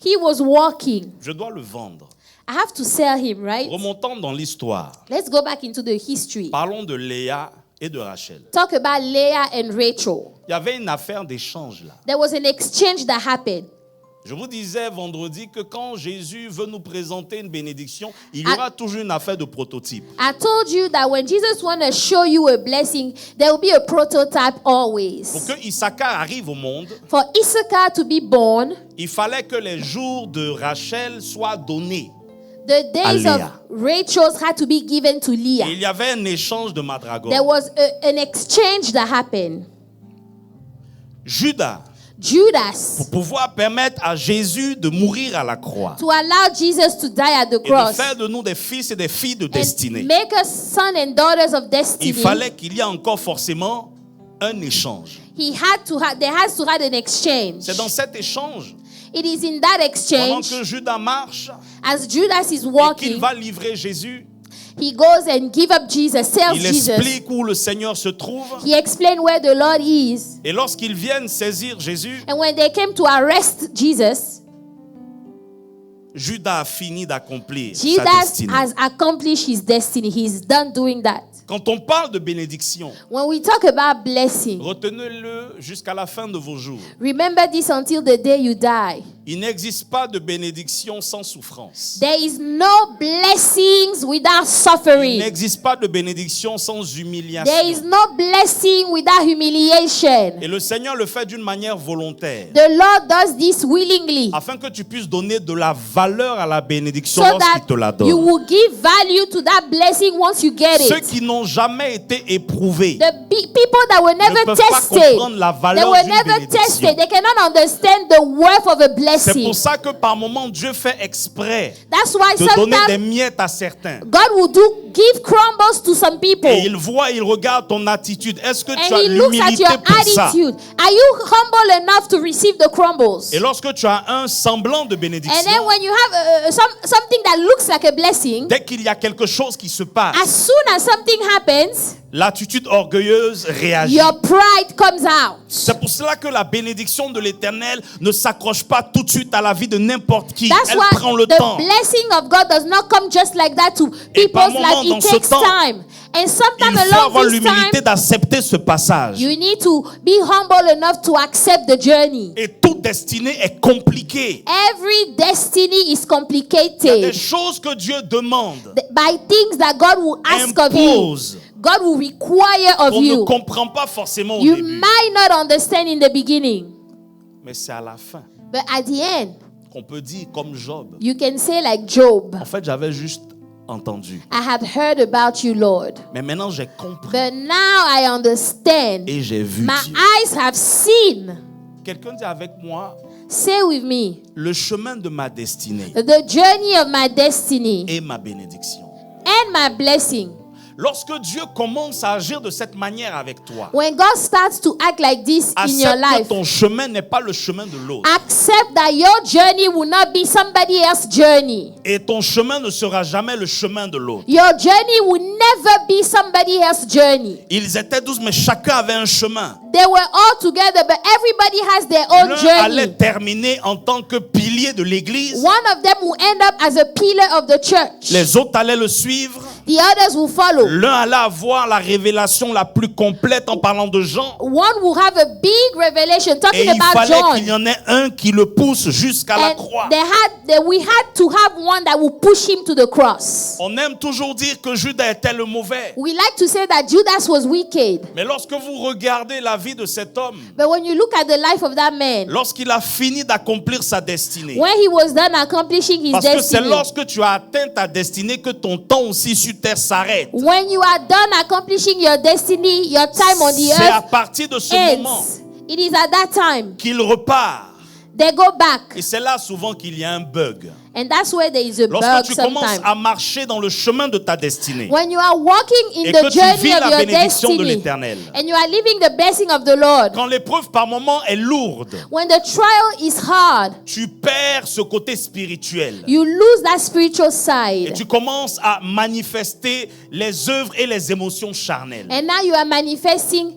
He was walking. je dois le vendre. I have to sell him, right? Remontons dans l'histoire. Let's go back into the history. Parlons de Léa et de Rachel. Talk about Leah and Rachel. Il y avait une affaire d'échange là. There was an exchange that happened. Je vous disais vendredi que quand Jésus veut nous présenter une bénédiction, il y aura toujours une affaire de prototype. I told you that when Jesus wants to show you a blessing, there will be a prototype always. Pour que Issachar arrive au monde, For Issachar to be born, il fallait que les jours de Rachel soient donnés. the days of Leah. Rachel's had to be given to Et Leah. il y avait un échange de madragone. There was an exchange that happened. Judas, Judas, pour pouvoir permettre à Jésus de mourir à la croix to allow Jesus to die at the et de cross faire de nous des fils et des filles de and destinée, make us sons and daughters of destiny, il fallait qu'il y ait encore forcément un échange. there has to have an exchange. C'est dans cet échange, It is in that pendant exchange, que Judas marche as Judas is et qu'il walking, va livrer Jésus, he goes and give up Jesus, sells il Jesus. explique où le Seigneur se trouve. He explained where the Lord is. Et lorsqu'ils viennent saisir Jésus, And when they came to arrest Jesus, Judas a fini d'accomplir sa Judas destinée. has accomplished his destiny. He's done doing that. Quand on parle de bénédiction, When we talk about blessing, retenez-le jusqu'à la fin de vos jours. remember this until the day you die. Il n'existe pas de bénédiction sans souffrance. There is no blessings without Il suffering. n'existe pas de bénédiction sans There is humiliation. no blessing without humiliation. Et le Seigneur le fait d'une manière volontaire, The Lord does this willingly afin que tu puisses donner de la valeur à la bénédiction so lorsqu'il that te la you donne. will give value to that blessing once you get Ceux it. qui n'ont jamais été éprouvés People that were never peuvent pas tested, comprendre la they valeur were d'une never bénédiction. tested, they cannot understand the worth of a C'est blessing. pour ça que par moments Dieu fait exprès That's why de donner des sometimes miettes à certains. God will give crumbles to some people. Et il voit, il regarde ton attitude. Est-ce que tu And as he looks at l'humilité your pour ça? attitude. Are you humble enough to receive the crumbles? Et lorsque tu as un semblant de And then bénédiction, when you have something that looks like a blessing, dès qu'il y a quelque chose qui se passe, as soon as something happens, l'attitude orgueilleuse réagit. your pride comes out. C'est pour cela que la bénédiction de l'Éternel ne s'accroche pas tout de suite à la vie de n'importe qui. That's Elle why prend le the temps. blessing of God does not come just like that to Et par people's moments, life. dans It ce takes temps, time. And Il sometimes faut along avoir this l'humilité time, d'accepter ce passage. you need to be humble enough to accept the journey. Et toute destinée est compliquée. Every destiny is Il y a des complicated choses que Dieu demande, by things that God will ask of you. impose, God will require of qu'on ne you. comprend pas forcément au You début. might not understand in the beginning, Mais c'est à la fin but at the end, qu'on peut dire comme Job. you can say like Job, En fait, j'avais juste entendu. I had heard about you, Lord. Mais maintenant, j'ai compris But now I understand. et j'ai vu My Dieu. eyes have seen. Quelqu'un dit avec moi, Say with me. le chemin de ma destinée The journey of my destiny et ma bénédiction. and my blessing. Lorsque Dieu commence à agir de cette manière avec toi, When God starts to act like this in your accepte que life, ton chemin n'est pas le chemin de l'autre. accept that your journey will not be somebody else's journey. Et ton chemin ne sera jamais le chemin de l'autre. Your journey will never be somebody else's journey. Ils étaient 12, mais chacun avait un chemin. They were all together, but everybody has their own L'un allait journey. terminer en tant que pilier de l'église. One of them will end up as a pillar of the church. Les autres allaient le suivre. The others will follow. L'un allait avoir la révélation la plus complète en parlant de Jean. One will have a big revelation Et talking il about fallait qu'il y John. en ait un qui le pousse jusqu'à la croix. And we had to have one that will push him to the cross. On aime toujours dire que Judas était le mauvais. We like to say that Judas was wicked. Mais lorsque vous regardez la vie de cet homme, But when you look at the life of that man, lorsqu'il a fini d'accomplir sa destinée, when he was done accomplishing his parce que c'est destiny, lorsque tu as atteint ta destinée que ton temps aussi sur terre s'arrête. when you are done accomplishing your destiny, your time on the C'est à earth partir de ce moment ends. It is at that time qu'il repart. they go back. Et c'est là souvent qu'il y a un bug. And that's where there is a bug Lorsque tu commences sometimes. à marcher dans le chemin de ta destinée When you are walking in et the que tu journey vis of la your bénédiction de destiny l'Éternel, and you are living the blessing of the Lord, quand l'épreuve par moment est lourde, when the trial is hard, tu perds ce côté spirituel. you lose that spiritual Et side. tu commences à manifester les œuvres et les émotions charnelles. And now you are manifesting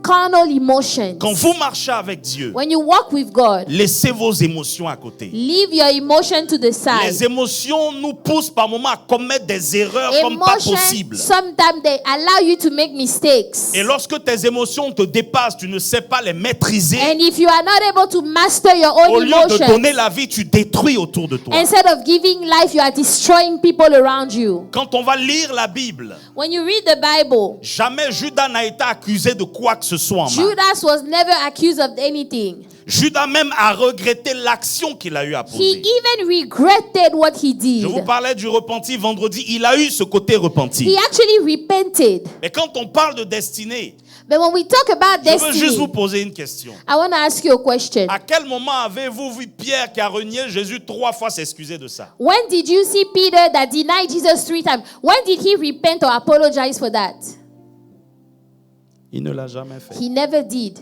carnal emotions. Quand vous marchez avec Dieu, When you walk with God, laissez vos émotions à côté. leave your emotion to the Les side. émotions nous poussent par moments à commettre des erreurs comme pas Emotions, possible. sometimes they allow you to make mistakes. Et lorsque tes émotions te dépassent, tu ne sais pas les maîtriser. And if you are not able to master your Au own lieu de donner emotions, la vie, tu détruis autour de toi. instead of giving life, you are destroying people around you. Quand on va lire la Bible, When you read the Bible, jamais Judas n'a été accusé de quoi que ce soit en mal. Judas was never accused of anything. Judas même a regretté l'action qu'il a eu à He poser. even regretted what he did. Je vous parlais du repenti vendredi. Il a eu ce côté repenti. He actually repented. Mais quand on parle de destinée, But when we talk about je veux juste vous destiny, poser une question. I want to ask you a question. À quel moment avez-vous vu Pierre qui a renié Jésus 3 fois s'excuser de ça? When did you see Peter that denied Jesus 3 times? When did he repent or apologize for that? Il ne l'a jamais fait. He never did.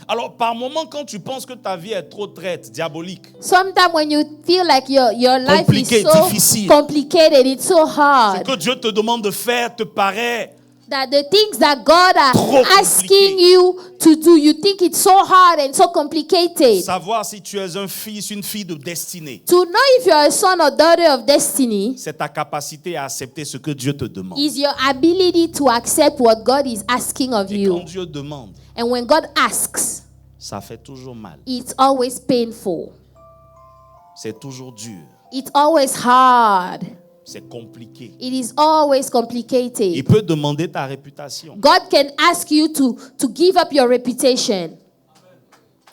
Alors, par moment, quand tu penses que ta vie est trop traite, diabolique, Sometimes when you feel like your life is Compliqué, so difficile. complicated, it's so ce hard, que Dieu te demande de faire te paraît that the things that God Trop are asking you to do, you think it's so hard and so complicated. savoir si tu es un fils, une fille de destinée. To know if you're a son or daughter of destiny C'est ta capacité à accepter ce que Dieu te demande. is your ability to accept what God is asking of Et quand you. Dieu demande, And when God asks, ça fait toujours mal. it's always painful. C'est toujours dur. It's always hard. C'est compliqué. It is always Il complicated. peut demander ta réputation. God can ask you to give up your reputation.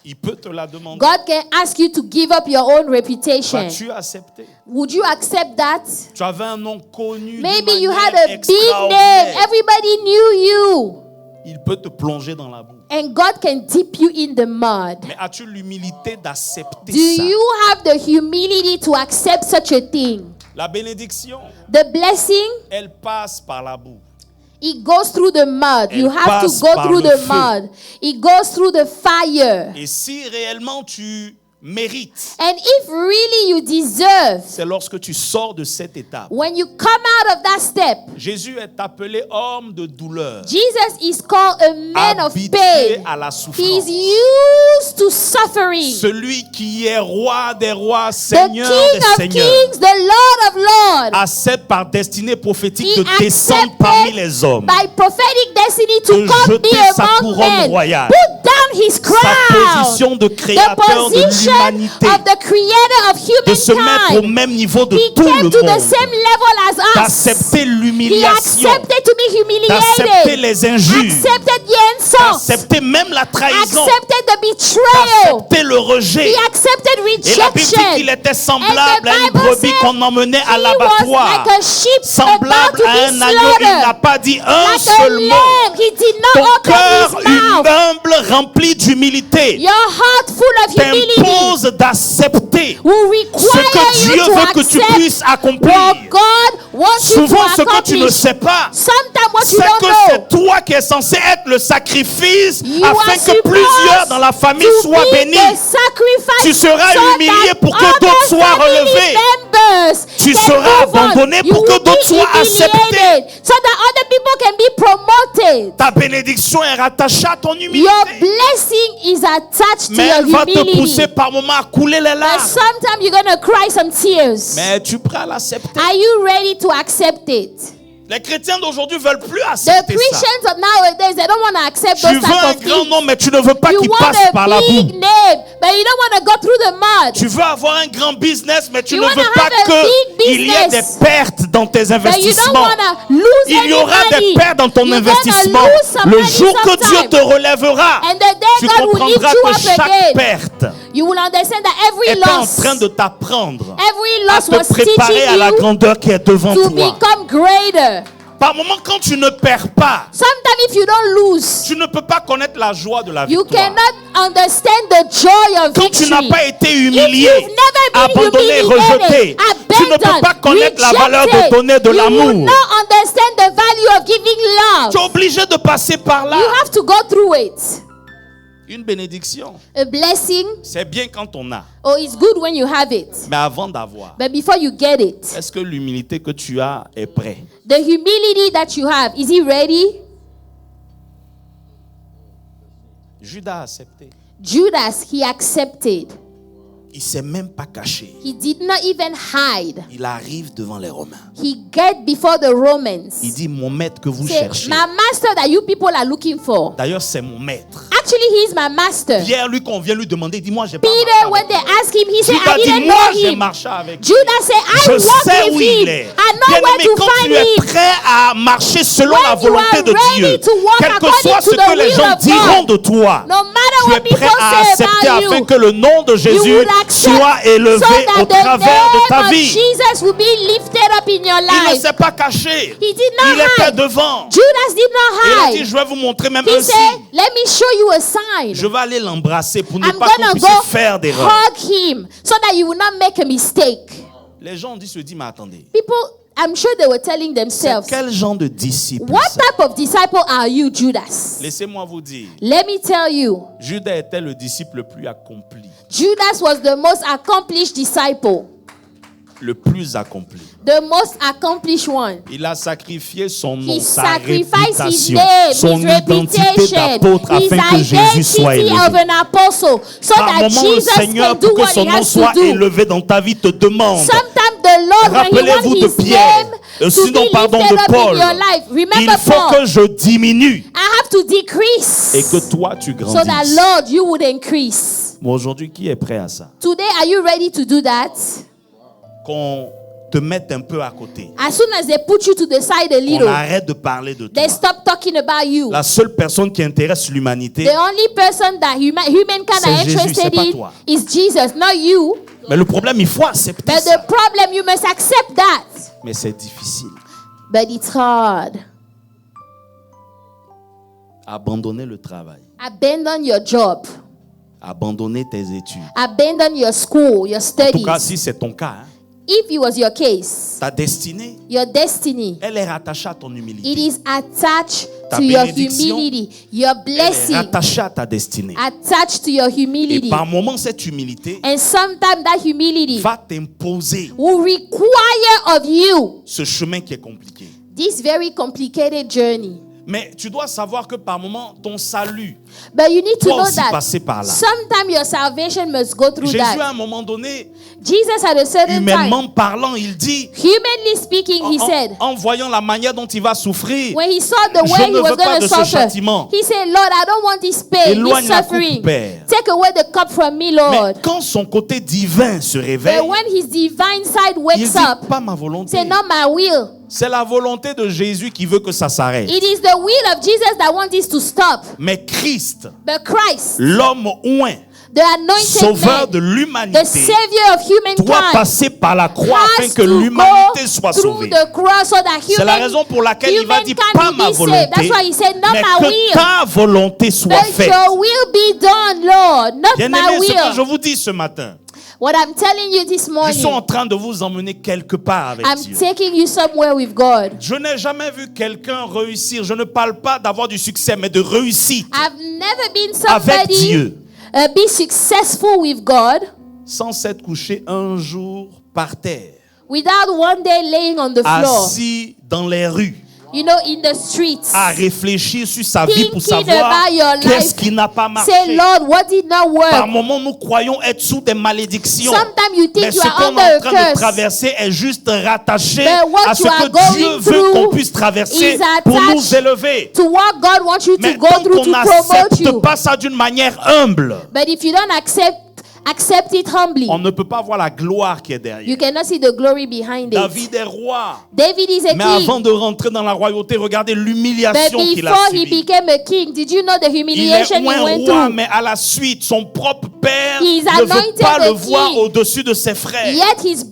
Il peut te la demander. God can ask you to give up your own reputation. Vas-tu accepter? Would you accept that? Tu avais un nom connu. Maybe d'une you had manière a big name. extraordinaire. Everybody knew you. Il peut te plonger dans la boue. And God can dip you in the mud. Mais as-tu l'humilité d'accepter Do ça? you have the humility to accept such a thing? La bénédiction, The blessing, elle passe par la boue. it goes through the mud. Elle You have to passe go par through le the feu. mud. It goes through the fire. Et si réellement tu mérites, And if really you deserve, c'est lorsque tu sors de cette étape. when you come out of that step, Jésus est appelé homme de douleur, Jesus is called a man of habitué pain. à la He's souffrance. used to suffering. Celui qui est roi des rois, The seigneur King des of seigneurs, kings, the Lord of lords. accepte par destinée prophétique He de descendre parmi les hommes. by prophetic destiny to De come be jeter sa among couronne men. royale. Put down his sa crown. position de The créateur de position l'humanité, of the creator of de se mettre au humankind. même niveau de He tout came le to the monde, same level as us. d'accepter He l'humiliation, accepted to be d'accepter humiliated. les injures, Accepted the insults. d'accepter même la trahison, Accepted the betrayal. d'accepter le rejet. He accepted Et la Bible dit rejection. qu'il était semblable à une Bible brebis said qu'on emmenait à He was l'abattoir. like a sheep about Semblable to à be un agneau, il n'a slaughtered. pas dit un Like a seul mot. lamb, he did not Ton open cœur his mouth. humble, rempli d'humilité, Your heart full of humility t'impose d'accepter will ce require que you Dieu to veut que tu accept puisses accomplir. what God wants you to Souvent, ce que tu ne accomplish. sais pas, Sometimes what c'est you don't que know, c'est toi qui es censé être le sacrifice you afin are que plusieurs dans la famille to soient be bénis. the sacrifice Tu seras so humilié that pour que other d'autres soient family relevés. members Tu can seras move on. abandonné You pour que will d'autres be soient acceptés. humiliated so that other people can be promoted. Ta bénédiction est rattachée à ton humilité. Your blessing is attached to Mais your elle va te humility. pousser par moments à couler les But larmes. sometimes you're going to cry some tears. Mais es-tu prêt à l'accepter? Are you ready to accept it? Les chrétiens d'aujourd'hui veulent plus The accepter ça. Christians of nowadays, they don't want to accept Tu those veux type un of grand things. nom, mais tu ne veux pas You qu'il want passe a par la big boue. name, but you don't want to go through the mud. Tu veux avoir un grand business, mais tu You ne wanna veux pas have a big qu'il y ait des business. pertes dans tes But you don't investissements. want to lose Il y aura any des money. pertes dans ton You're investissement. gonna lose some Le money jour que Dieu sometime. te relèvera, And the day tu God will lift comprendras you que up chaque again, perte you will understand that every était en loss, train de t'apprendre every à loss te was préparer à teaching la you grandeur qui est devant to toi. become greater. Par moment, quand tu ne perds pas, Sometimes if you don't lose, tu ne peux pas connaître la joie de la you victoire. cannot understand the joy of Quand tu victory. n'as pas été If humilié, you've never been abandonné, humiliated, rejeté, tu ne peux abandoned, pas connaître la valeur de rejected, donner de you l'amour. will not understand the value of giving Tu es love. obligé de passer par là. You have to go through it. Une bénédiction, A blessing, c'est bien quand on a. oh, it's good when you have it. Mais avant d'avoir, But before you get it, est-ce que l'humilité que tu as est prête? the humility that you have, is he ready? Judas a accepté. Judas, he accepted. Il ne s'est même pas caché. He did not even hide. Il arrive devant les Romains. He get before the Romans. Il dit, mon maître que vous Say, cherchez. my master that you people are looking for. D'ailleurs, c'est mon maître. Actually, he is my master. Pierre, lui, quand on vient lui demander, il dit, moi, j'ai pas Peter, marché when avec they lui. asked him, he said, Judas I dit, didn't moi, know j'ai him. marché avec lui. Judas said, I Je walked sais with où il him. est. I know Bien where aimé, to quand find tu es him. prêt à marcher selon When la you volonté are de ready Dieu, to walk quel que according soit to ce the que les will gens of diront God, de toi, no matter tu es what people prêt à say accepter about afin you, que le nom de you Jésus will accept soit élevé so that au the travers de ta name of vie. Jesus will be lifted up in your Il ne life. s'est pas caché. He did not Il était hide. devant. Judas did Il a not dit, hide. je vais vous montrer même He un said, signe. let me show you a sign. Je vais aller l'embrasser pour ne I'm pas qu'on gonna puisse go faire d'erreur. hug him so that you will not make a mistake. Les gens se disent, mais attendez, People, I'm sure they were telling c'est themselves, quel genre de disciple what ça? type of disciple are you, Judas? Laissez-moi vous dire, Let me tell you, Judas était le disciple le plus accompli. Judas was the most accomplished disciple, Le plus accompli. the most accomplished one. Il a sacrifié son nom, He sa sacrificed his réputation, name, son his identité reputation, d'apôtre his afin que Jésus soit identity élevé. of an apostle, so Par that moment, le Jesus Seigneur, can do pour que what son he nom has to soit do. élevé dans ta vie, te demande. Sometimes the Lord, when he Rappelez-vous wants de his Pierre, name to sinon be pardon lifted de up Paul. in your life. Il Remember faut Paul, que je diminue I have to decrease et que toi tu so that grandisses. Lord, you would increase. Mais aujourd'hui, qui est prêt à ça? Today, are you ready to do that? Qu'on te mette un peu à côté. As soon as they put you to the side a On little, arrête de parler de toi. they stop talking about you. La seule personne qui intéresse l'humanité, The only person that humankind C'est are Jésus, interested c'est pas in toi. is Jesus, not you. mais le problème, il faut accepter But ça. the problem, you must accept that. Mais c'est difficile. But it's hard. Abandonner le travail, Abandon your job. abandonner tes études. Abandon your school, your En tout cas, studies. si c'est ton cas, hein, If it was your case, ta destinée, your destiny, elle est rattachée à ton humilité. it is attached Ta to your bénédiction, humility. Your Elle est blessing rattachée à ta destinée. attached to your Et humility. par moments, cette humilité And sometimes that humility va t'imposer will require of you ce chemin qui est compliqué. this very complicated journey. Mais tu dois savoir que par moments, ton salut But you need to dois know aussi that passer par là. sometime your salvation must go through Jésus, à that. un moment donné, Jesus at a certain humainement time, parlant, il dit, humanly speaking, he said, en voyant la manière dont il va souffrir, when he saw the je way ne he was veux pas going de to ce suffer, châtiment. he said, Lord, I don't want this pain, Éloigne this la coupe, suffering. Père. Take away the cup from me, Lord. Mais quand son côté divin se réveille, But when his divine side il wakes dit, up, pas ma volonté. say, not my will. C'est la volonté de Jésus qui veut que ça s'arrête. It is the will of Jesus that wants this to stop. Mais Christ, But Christ, l'homme oint, the anointed sauveur de man, the l'humanité, savior of doit humankind, passer par la croix afin has que to l'humanité go soit through sauvée. the cross so that C'est la raison pour laquelle il va dire humankind pas will ma be saved. volonté, That's why he said, not mais my que will, ta volonté soit but faite. your will be done, Lord, not my Bien-aimés, ce que je will. vous dis ce matin, What I'm telling you this je suis en morning, train de vous emmener quelque part avec I'm Dieu. taking you somewhere with God. Je n'ai jamais vu quelqu'un réussir. Je ne parle pas d'avoir du succès, mais de réussite I've never been avec somebody Dieu. be successful with God Sans s'être couché un jour par terre, without one day laying on the floor, assis dans les rues, you know, in the streets. à réfléchir sur sa vie pour Thinking savoir about your qu'est-ce life. qui n'a pas marché. Say, Lord, what did not Par work? moments, nous croyons être sous des malédictions. Sometimes you Mais think ce you are qu'on under est a en train de curse. traverser est juste rattaché But what à ce you are que Dieu going veut through qu'on puisse traverser is pour nous attached élever. To what God wants you Mais to go tant through qu'on to promote n'accepte you. pas ça d'une manière humble, But if you don't accept it humbly, on ne peut pas voir la gloire qui est derrière. you cannot see the glory behind it. David est roi. David is a Mais king. avant de rentrer dans la royauté, regardez But l'humiliation qu'il a before he subie. became a king, did you know the Il est humiliation he un went roi, through? mais à la suite, son propre père He is ne veut anointed pas le a voir king. au-dessus de ses frères. Yet his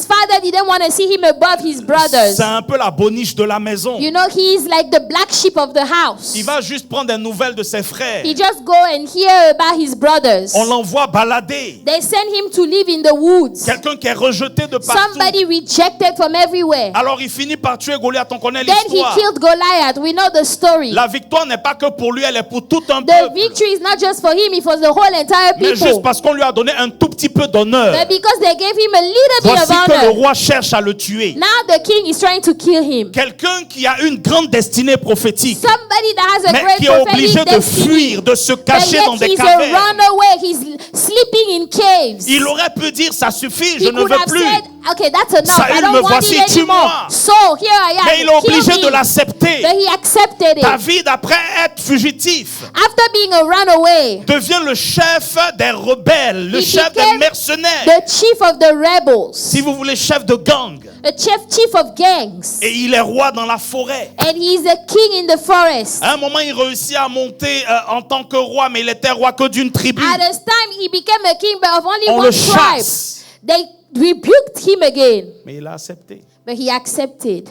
father didn't want to see him above his brothers. C'est un peu la boniche de la maison. You know, he is like the black sheep of the house. Il va juste prendre des nouvelles de ses frères. He just go and hear about his brothers. On l'envoie balader. They send him to live in the woods. Quelqu'un qui est rejeté de partout. Somebody rejected from everywhere. Alors il finit par tuer Goliath. On connaît Then he l'histoire. killed Goliath. We know the story. La victoire n'est pas que pour lui, elle est pour tout un The peuple. victory is not just for him, it was the whole entire Mais juste people. parce qu'on lui a donné un tout petit peu d'honneur. But because they gave him a little bit Voici of que le honor, roi cherche à le tuer. now the king is trying to kill him. Quelqu'un qui a une grande destinée prophétique, Somebody that has a mais great qui est obligé prophetic de destiny. fuir, de se But cacher dans yet des he's a cavernes. runaway. He's sleeping in caves. Il aurait pu dire ça suffit, je He ne could veux have plus. said, okay, that's enough. Saül, I don't me want voici, it tue-moi. anymore. So here I am. Mais il est Kill obligé me. de l'accepter. But he accepted it. David, après être fugitif, After being a runaway, devient le chef des rebelles, le He chef des became mercenaires. the chief of the rebels, Si vous voulez, chef de gang. a chief of gangs, Et il est roi dans la forêt. and he's a king in the forest. À un moment, il réussit à monter en tant que roi, mais il était roi que d'une tribu. At this time, he became a king, but of only On one le tribe. chasse. They rebuked him again, Mais il a accepté. but he accepted.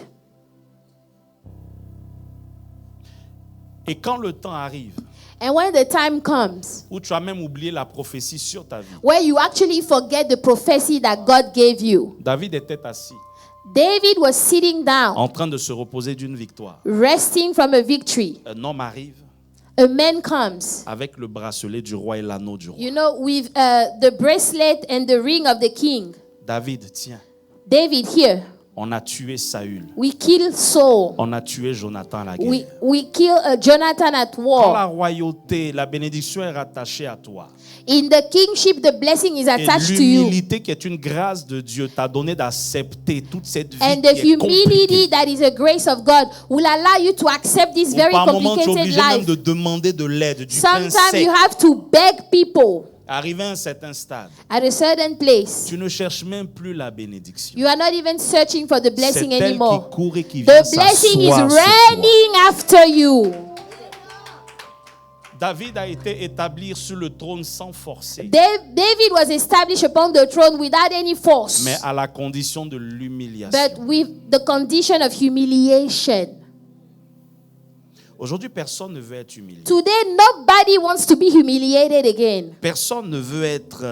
Et quand le temps arrive, And when the time comes, où tu as même oublié la prophétie sur ta vie, where you actually forget the prophecy that God gave you, David était assis, David was sitting down, en train de se reposer d'une victoire. resting from a victory. Un homme arrive A man comes, avec le bracelet du roi et l'anneau du roi. you know, with the bracelet and the ring of the king. David, tiens, David, here, on a tué Saül. we kill Saul. On a tué Jonathan à la guerre. We kill Jonathan at Quand la war. royauté, la bénédiction est rattachée à toi, In the kingship, the blessing is et attached to you. l'humilité qui est une grâce de Dieu t'a donné d'accepter toute cette vie And qui the est compliquée. humility that is a grace of God will allow you to accept this Ou very par moment, tu es complicated obligé même life. de demander de l'aide, du pain Sometimes sec. you have to beg people Arrivé à un certain stade, at a certain place. tu ne cherches même plus la bénédiction. You are not even searching for the C'est blessing elle anymore. qui court et qui vient The blessing is s'asseoir sur toi. running after you. David a été établi sur le trône sans forcer, David was established upon the throne without any force, mais à la condition de l'humiliation. but with the condition of humiliation. Aujourd'hui, personne ne veut être humilié. Today, nobody wants to be humiliated again. Personne ne veut être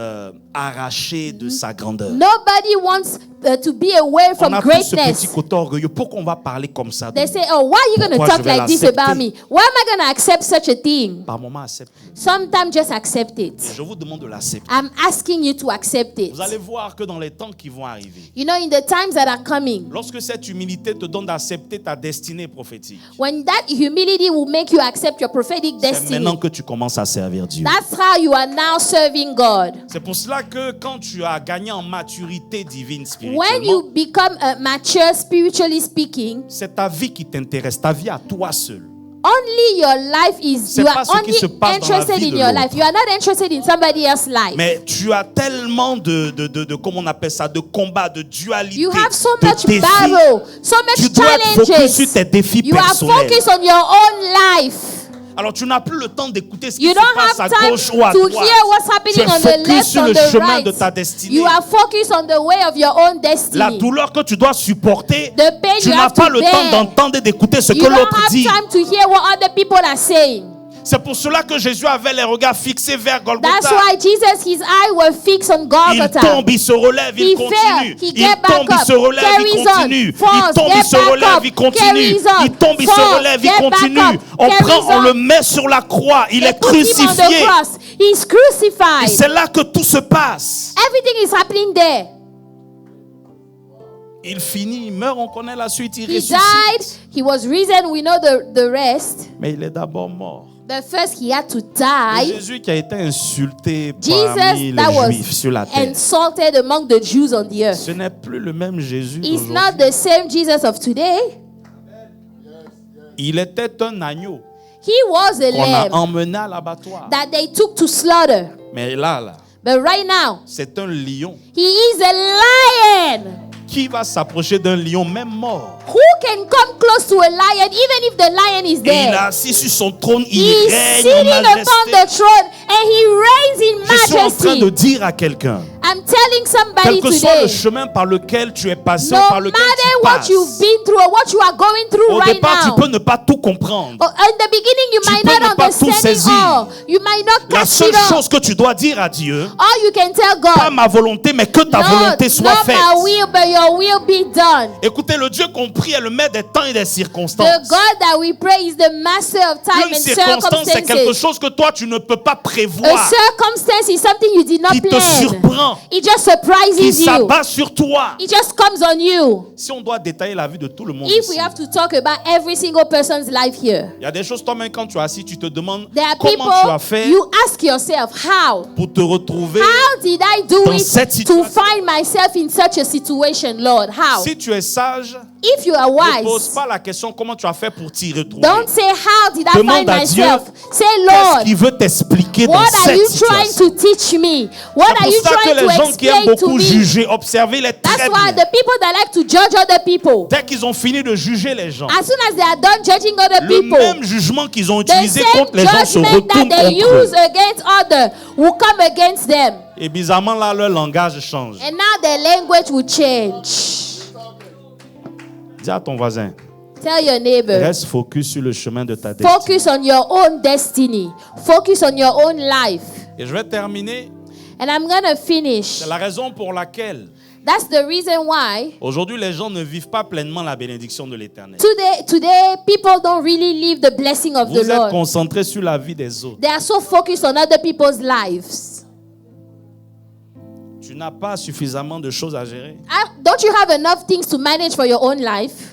arraché de sa grandeur. Nobody wants to be away On from a tous ce petit greatness. côté orgueilleux. Pourquoi on va parler comme ça de They nous? say, oh, why are you going to Pourquoi talk je vais like this l'accepter? about me? Why am I going to accept such a thing? Par moment, accepte. Sometimes just accept it. Je vous demande de l'accepter. I'm asking you to accept it. Vous allez voir que dans les temps qui vont arriver, You know, in the times that are coming, lorsque cette humilité te donne d'accepter ta destinée prophétique, when that humility responsibility will make you accept your prophetic C'est destiny. maintenant que tu commences à servir Dieu. That's how you are now serving God. C'est pour cela que quand tu as gagné en maturité divine When you spirituellement, become mature spiritually speaking, c'est ta vie qui t'intéresse, ta vie à toi seul. only your life is, C'est you pas are ce qui only se passe dans la interested vie in de your l'autre. life. You are not interested in somebody else's life. Mais tu as tellement de comment on appelle ça, de combats, de dualité, You have so de much défis. battle, so Tu much dois être focus sur challenges. tes défis You are personnels. focused on your own life. Alors tu n'as plus le temps d'écouter ce qui You se don't passe à have time gauche ou à to droite. hear what's Tu happening es on the focus left, sur on le the chemin right. de ta destinée. You are focused on the way of your own La destiny. douleur que tu dois supporter, The pain tu you n'as have pas to le temps bear. d'entendre et d'écouter ce You que don't l'autre have dit. time to hear what other people are saying. C'est pour cela que Jésus avait les regards fixés vers Golgotha. That's why Jesus, his eyes were fixed on Il Golgotha. tombe, il se relève, il He continue. fell, he Il get back tombe, il up, se relève, il carries continue. on, falls, Il tombe, il get se back relève, up, il continue. carries on, Il tombe, il se falls, relève, il get back continue. up, On carries prend, on on. le met sur la croix. Il They est put him on the crucifié. cross. He's Et crucified. c'est là que tout se passe. Everything is happening there. Il finit, il meurt, on connaît la suite, il He ressuscite. died. He was risen. We know the rest. Mais il est d'abord mort. But first, he had to Et die. Jésus qui a été insulté Jesus parmi that les Juifs was sur la terre. insulted among the Jews on the earth. Ce n'est plus le même Jésus It's d'aujourd'hui. not the same Jesus of today. Il était un agneau He was a qu'on a lamb emmené à l'abattoir. that they took to slaughter. Mais là, But right now, c'est un lion. he is a lion. Qui va s'approcher d'un lion même mort? Who can come close to a lion even if the lion is Et il est there? assis sur son trône, il He's règne en sitting upon majesté. the throne and he reigns in Je suis en train de majesty. dire à quelqu'un, I'm telling somebody quel que soit le today, chemin par lequel tu es passé, no par lequel matter tu what passes, you've been through or what you are going through au right départ, now, tu peux ne pas tout comprendre. in the beginning you Tu might peux not ne pas tout understand it saisir. all. You might not La catch seule it all. chose que tu dois dire à Dieu, All you can tell pas God, ma volonté, mais que ta volonté soit not faite. my will, but your will be done. Écoutez, le Dieu qu'on prie est le maître des temps et des The circonstances. God that we pray is the master of time Une and circonstance, c'est quelque circumstances. chose que toi, tu ne peux pas A prévoir, circumstance is something you did not qui te plan. surprend, It just qui surprises you. s'abat sur toi. It just comes on you. Si on doit détailler la vie de tout le monde If ici, we have to talk about every single person's life here, il y a des choses, toi-même, quand tu es assis, tu te demandes there are comment tu as people, fait you ask yourself, how? pour te retrouver. How did I do Dans it cette to situation. find myself in such a situation, Lord? How? Si tu es sage, If you are ne pose wise, pas la question comment tu as fait pour t'y retrouver. don't say, how did I Demande find à Dieu, myself? Say, Qu'est-ce Lord, qu'il veut t'expliquer dans what are you cette trying situation? to teach me? What C'est are you pour ça que trying to les gens qui aiment explain to beaucoup me? juger, observer, les That's très why bien. the people that like to judge other people, Dès qu'ils ont fini de juger les gens, as soon as they are done judging other le people, même jugement qu'ils ont the utilisé same contre les gens se judgment retourne that they contre eux. use against others will come against them. Et bizarrement, là, leur langage change. And now their language will change. Dis à ton voisin, Tell your neighbor, reste focus sur le chemin de ta destinée. focus on your own destiny. Focus on your own life. Et je vais terminer. And I'm going to finish. C'est la raison pour laquelle That's the reason why aujourd'hui les gens ne vivent pas pleinement la bénédiction de l'Éternel. today people don't really live the blessing of Vous the êtes Lord. concentrés sur la vie des autres. They are so focused on other people's lives. Tu n'as pas suffisamment de choses à gérer. Don't you have enough things to manage for your own life?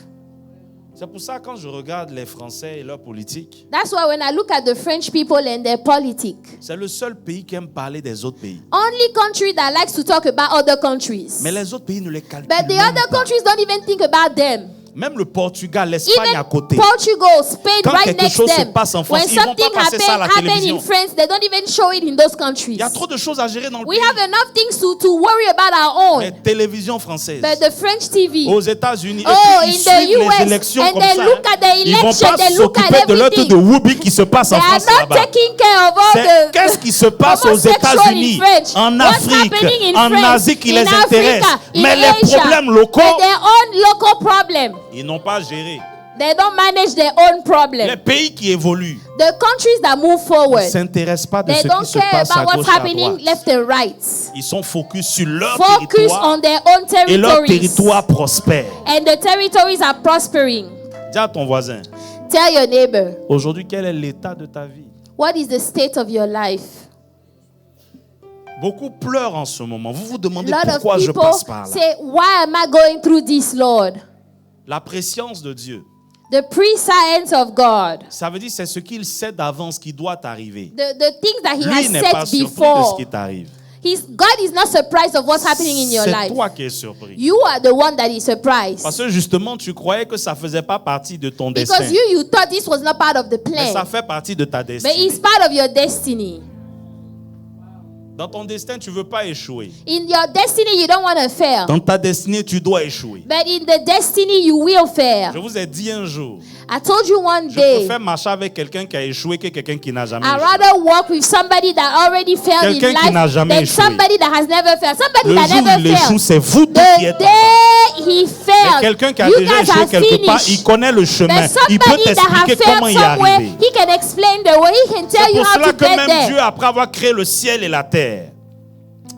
C'est pour ça que quand je regarde les Français et leur politique, That's why when I look at the French people and their politics, c'est le seul pays qui aime parler des autres pays. only country that likes to talk about other countries. Mais les autres pays ne les calculent But the même other pas. countries don't even think about them. Même le Portugal, l'Espagne à Even côté. Portugal, Spain, Quand right quelque next chose se them. passe en France, When ils vont something pas passer ça à la happen télévision. in France, they don't even show it in those countries. Il y a trop de choses à gérer dans le We pays. have enough things to worry about our Les own. télévisions françaises. But the French TV, Aux États-Unis, oh, et puis in ils the suivent les US, élections and comme they ça. look at the Ils vont election, pas they look at s'occuper de l'autre everything. de Whoopi qui se passe They en are France not là-bas. taking care of all C'est the qu'est-ce qui se passe aux homosexual États-Unis, in French. en What's Afrique, happening in en France, Asie qui in les Africa, intéressent. in Mais les Asia, problèmes locaux, and their own local problem. ils n'ont pas géré. They don't manage their own Les problem. pays qui évoluent The countries that move ne forward, s'intéressent pas de they ce don't qui se care passe à about gauche what's et à happening droite. left and right. Ils sont focus sur leur Focus territoire on their own et leur territories. territoire prospère. And the territories are prospering. Dis à ton voisin, Tell your neighbor, aujourd'hui, quel est l'état de ta vie? what is the state of your life? Beaucoup pleurent en ce moment. Vous vous demandez A lot of pourquoi je people passe par là. say, why am I going through this, Lord? La préscience de Dieu The prescience of God. Ça veut dire c'est ce qu'il sait d'avance qui doit arriver. The things that he Lui has n'est pas set surpris de before. ce qui t'arrive. God is not surprised of what's happening in your C'est life. toi qui es surpris. You are the one that is surprised. Parce que justement, tu croyais que ça ne faisait pas partie de ton destin. Because you thought this was not part of the Mais ça plan. fait partie de ta But destinée. it's part of your destiny. Dans ton destin, tu ne veux pas échouer. In your destiny, you don't want to fail. Dans ta destinée, tu dois échouer. But in the destiny, you will fail. Je vous ai dit un jour, I told you one je day, préfère marcher avec quelqu'un qui a échoué que quelqu'un qui n'a jamais I'd échoué. rather walk with somebody that already failed in Quelqu'un qui n'a life jamais than échoué. somebody that has never failed. Somebody Le that jour où il never échoue, failed. c'est vous deux qui The êtes là. day he Mais failed, quelqu'un qui a you déjà guys échoué are quelque part, il finished. connaît le chemin. But Il peut somebody that t'expliquer has comment failed y somewhere, arriver. he can explain the way. He can tell C'est you pour how cela to que get même Dieu, there. après avoir créé le ciel et la terre,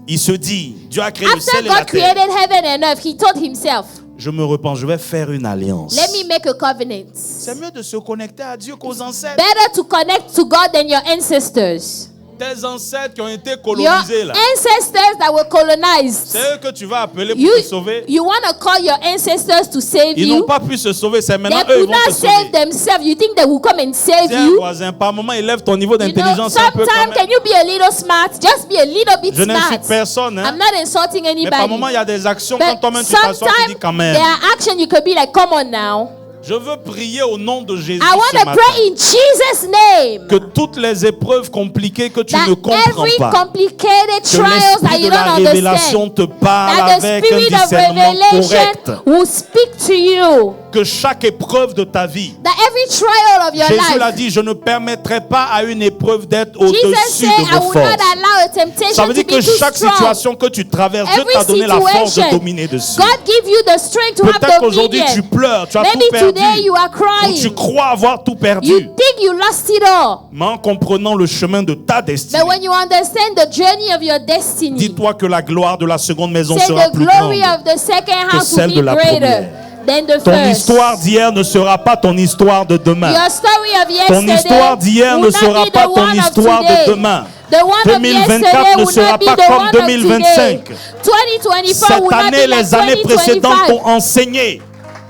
il se dit, Dieu a créé le After ciel et la God terre. created heaven and earth, he told himself, Je me repens, je vais faire une alliance. let me make a covenant. C'est mieux de se connecter à Dieu qu'aux ancêtres. Better to connect to God than your ancestors. Tes ancêtres qui ont été Your colonisés là. ancestors that were colonized. C'est eux que tu vas appeler pour You, te sauver. you want to call your ancestors to save Ils n'ont you? pas pu se sauver, c'est They maintenant eux could ils vont te not save sauver. themselves. You think they will come and save Tiens you? voisin, par moment élève ton niveau You know, d'intelligence un peu quand sometimes même. can you be a little smart? Just be a little bit Je n'insulte smart. personne, hein. I'm not insulting Mais par moment il anybody. y a des actions But quand toi-même tu t'assois, tu dis sometimes quand même. there are actions you could be like, come on now. Je veux prier au nom de Jésus I want ce to matin. pray in Jesus' name. Que toutes les épreuves compliquées que tu That ne comprends every pas, complicated que trials that l'esprit you de la don't révélation understand, te parle that the avec un spirit of discernement revelation correct. will speak to you. Que chaque épreuve de ta vie, That every trial of your Jésus l'a life, dit, je ne permettrai pas à une épreuve d'être Jesus au-dessus said, de I vos will forces. not allow a Ça temptation veut to dire be que too chaque strong. situation que tu traverses, Dieu Every t'a donné la force de situation, dominer dessus. God give you the strength to Peut-être have qu'aujourd'hui tu dominion. pleures, tu as Maybe tout perdu. today you are Ou tu crying. crois avoir tout perdu. You think you lost it all. Mais en comprenant le chemin de ta destinée, But when you understand the journey of your destiny, dis-toi que la gloire de la seconde maison say sera the plus glory grande. of the second que house celle will de be la greater première. than the Ton first. histoire d'hier ne sera pas ton histoire de demain. Your story of Ton yesterday histoire d'hier will ne not sera be pas the ton one of histoire today. de demain. The one of 2024 yesterday ne will sera not be pas the comme one of 2025. today. 2024 Cette will not année, be like les années précédentes 2025. t'ont enseigné.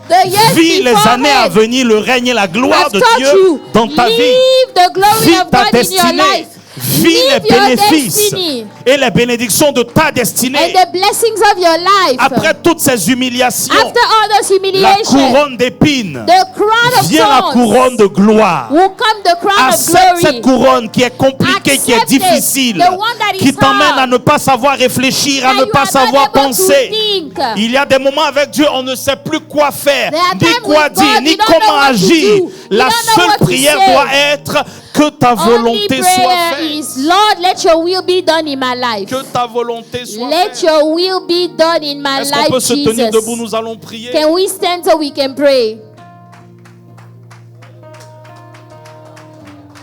The years Vis les before années à it, venir, le règne et la gloire I've de taught Dieu you, dans ta vie. live the glory Vis of ta God in your destinée. life. Vis Live les your bénéfices destiny et les bénédictions de ta and destinée. the blessings of your life. Après toutes ces humiliations, After all those la humiliation, couronne d'épines, the crown of vient la thorns couronne de gloire. will come the crown of Accepte glory. cette couronne qui est compliquée, qui est Accept it, difficile, the one that is qui t'emmène hard, à ne pas savoir réfléchir, à that ne you pas are not savoir able to penser. think. Il y a des moments avec Dieu, on ne sait plus quoi faire, There are ni times quoi with dire, God, ni you don't know comment what to agir. do. You La don't know seule what to prière say. doit être que ta Only volonté soit prayer faite. is, Lord, let your will be done in my life. Que ta volonté soit Let faite. your will be done in my Est-ce qu'on peut life, se tenir debout? Jesus. Nous allons prier. Can we stand so we can pray?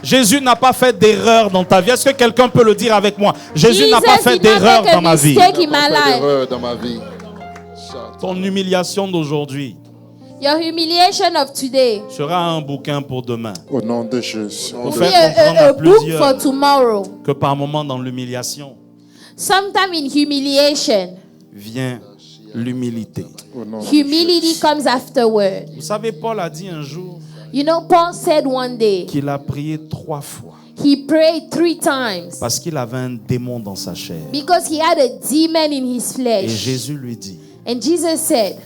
Jésus n'a pas fait d'erreur dans ta vie. Est-ce que quelqu'un peut le dire avec moi? Jésus n'a pas Jesus fait did not d'erreur make a dans ma vie. mistake in my life. Erreur dans ma vie. Ton humiliation d'aujourd'hui Your humiliation of today sera un bouquin pour demain. Au nom de Jésus. Pour will be faire comprendre à a book plusieurs for tomorrow. que par moment dans l'humiliation Sometime in humiliation, vient l'humilité. Au nom de humility comes afterward. Vous savez, Paul a dit un jour You know, Paul said one day, qu'il a prié 3 fois he prayed 3 times parce qu'il avait un démon dans sa chair. because he had a demon in his Et flesh. Jésus lui dit, And Jesus said,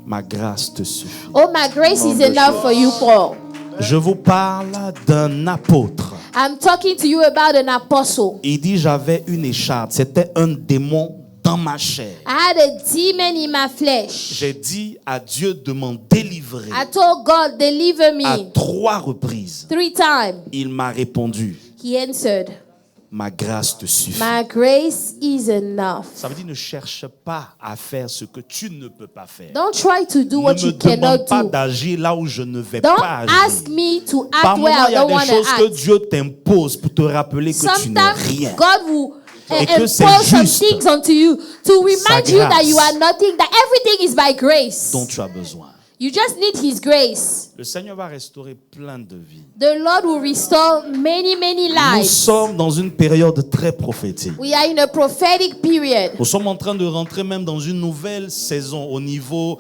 ma grâce te suffit. oh, my grace is enough for you, Paul. Je vous parle d'un apôtre. I'm talking to you about an apostle. Il dit, j'avais une écharpe. C'était un démon dans ma chair. I had a demon in my flesh. J'ai dit à Dieu de m'en délivrer I told God, deliver à me 3 reprises. 3 times. Il m'a répondu, He answered, ma grâce te suffit. my grace is enough. Ça veut dire ne cherche pas à faire ce que tu ne peux pas faire. Don't try to do what Ne you me demande cannot pas do. d'agir là où je ne vais Don't pas ask agir. me to Par act where moments, I il y a don't des want to choses que act. Dieu t'impose pour te rappeler que tu n'es Sometimes rien. God will Et que c'est impose some juste things onto you to remind you that you grâce are nothing, that everything is by grace. dont tu as besoin. You just need His grace. Le Seigneur va restaurer plein de vies. The Lord will restore many, many Nous lives. sommes dans une période très prophétique. We are in a prophetic period. Nous sommes en train de rentrer même dans une nouvelle saison au niveau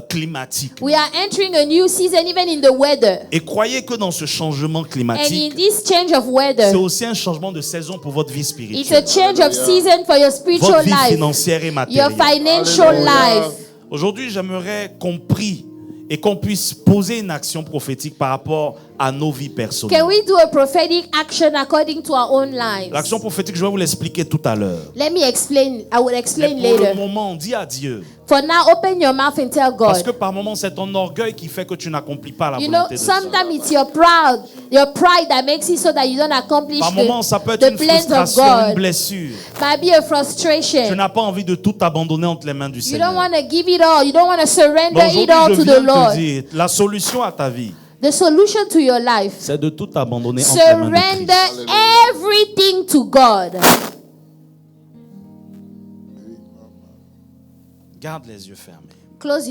climatique. We are entering a new season even in the weather. Et croyez que dans ce changement And in climatique, this change of c'est weather, aussi un changement de saison pour votre vie it's spirituelle, a change of season for your votre spiritual vie life, financière et your matérielle. financial Alléluia. life. Aujourd'hui, j'aimerais qu'on prie et qu'on puisse poser une action prophétique par rapport à nos vies personnelles. Can we do a prophetic action according to our own lives? L'action prophétique, je vais vous l'expliquer tout à l'heure. Let me explain. I will Mais explain pour le later. moment, dis à Dieu. For now, open your mouth and tell Parce que God. par moments, c'est ton orgueil qui fait que tu n'accomplis pas la You know, volonté de Dieu. sometimes it's your pride that makes it so that you don't accomplish Par moments, ça peut être the une plans of frustration, une God. blessure. Might be a Tu frustration. n'as pas envie de tout abandonner entre les mains du You Seigneur. don't want to give it all. You don't want to surrender Mais it all aujourd'hui, to je the viens Lord. te dire, la solution à ta vie, The solution to your life. c'est de tout abandonner entre les mains de Surrender Christ. everything to God. Garde les yeux fermés. Close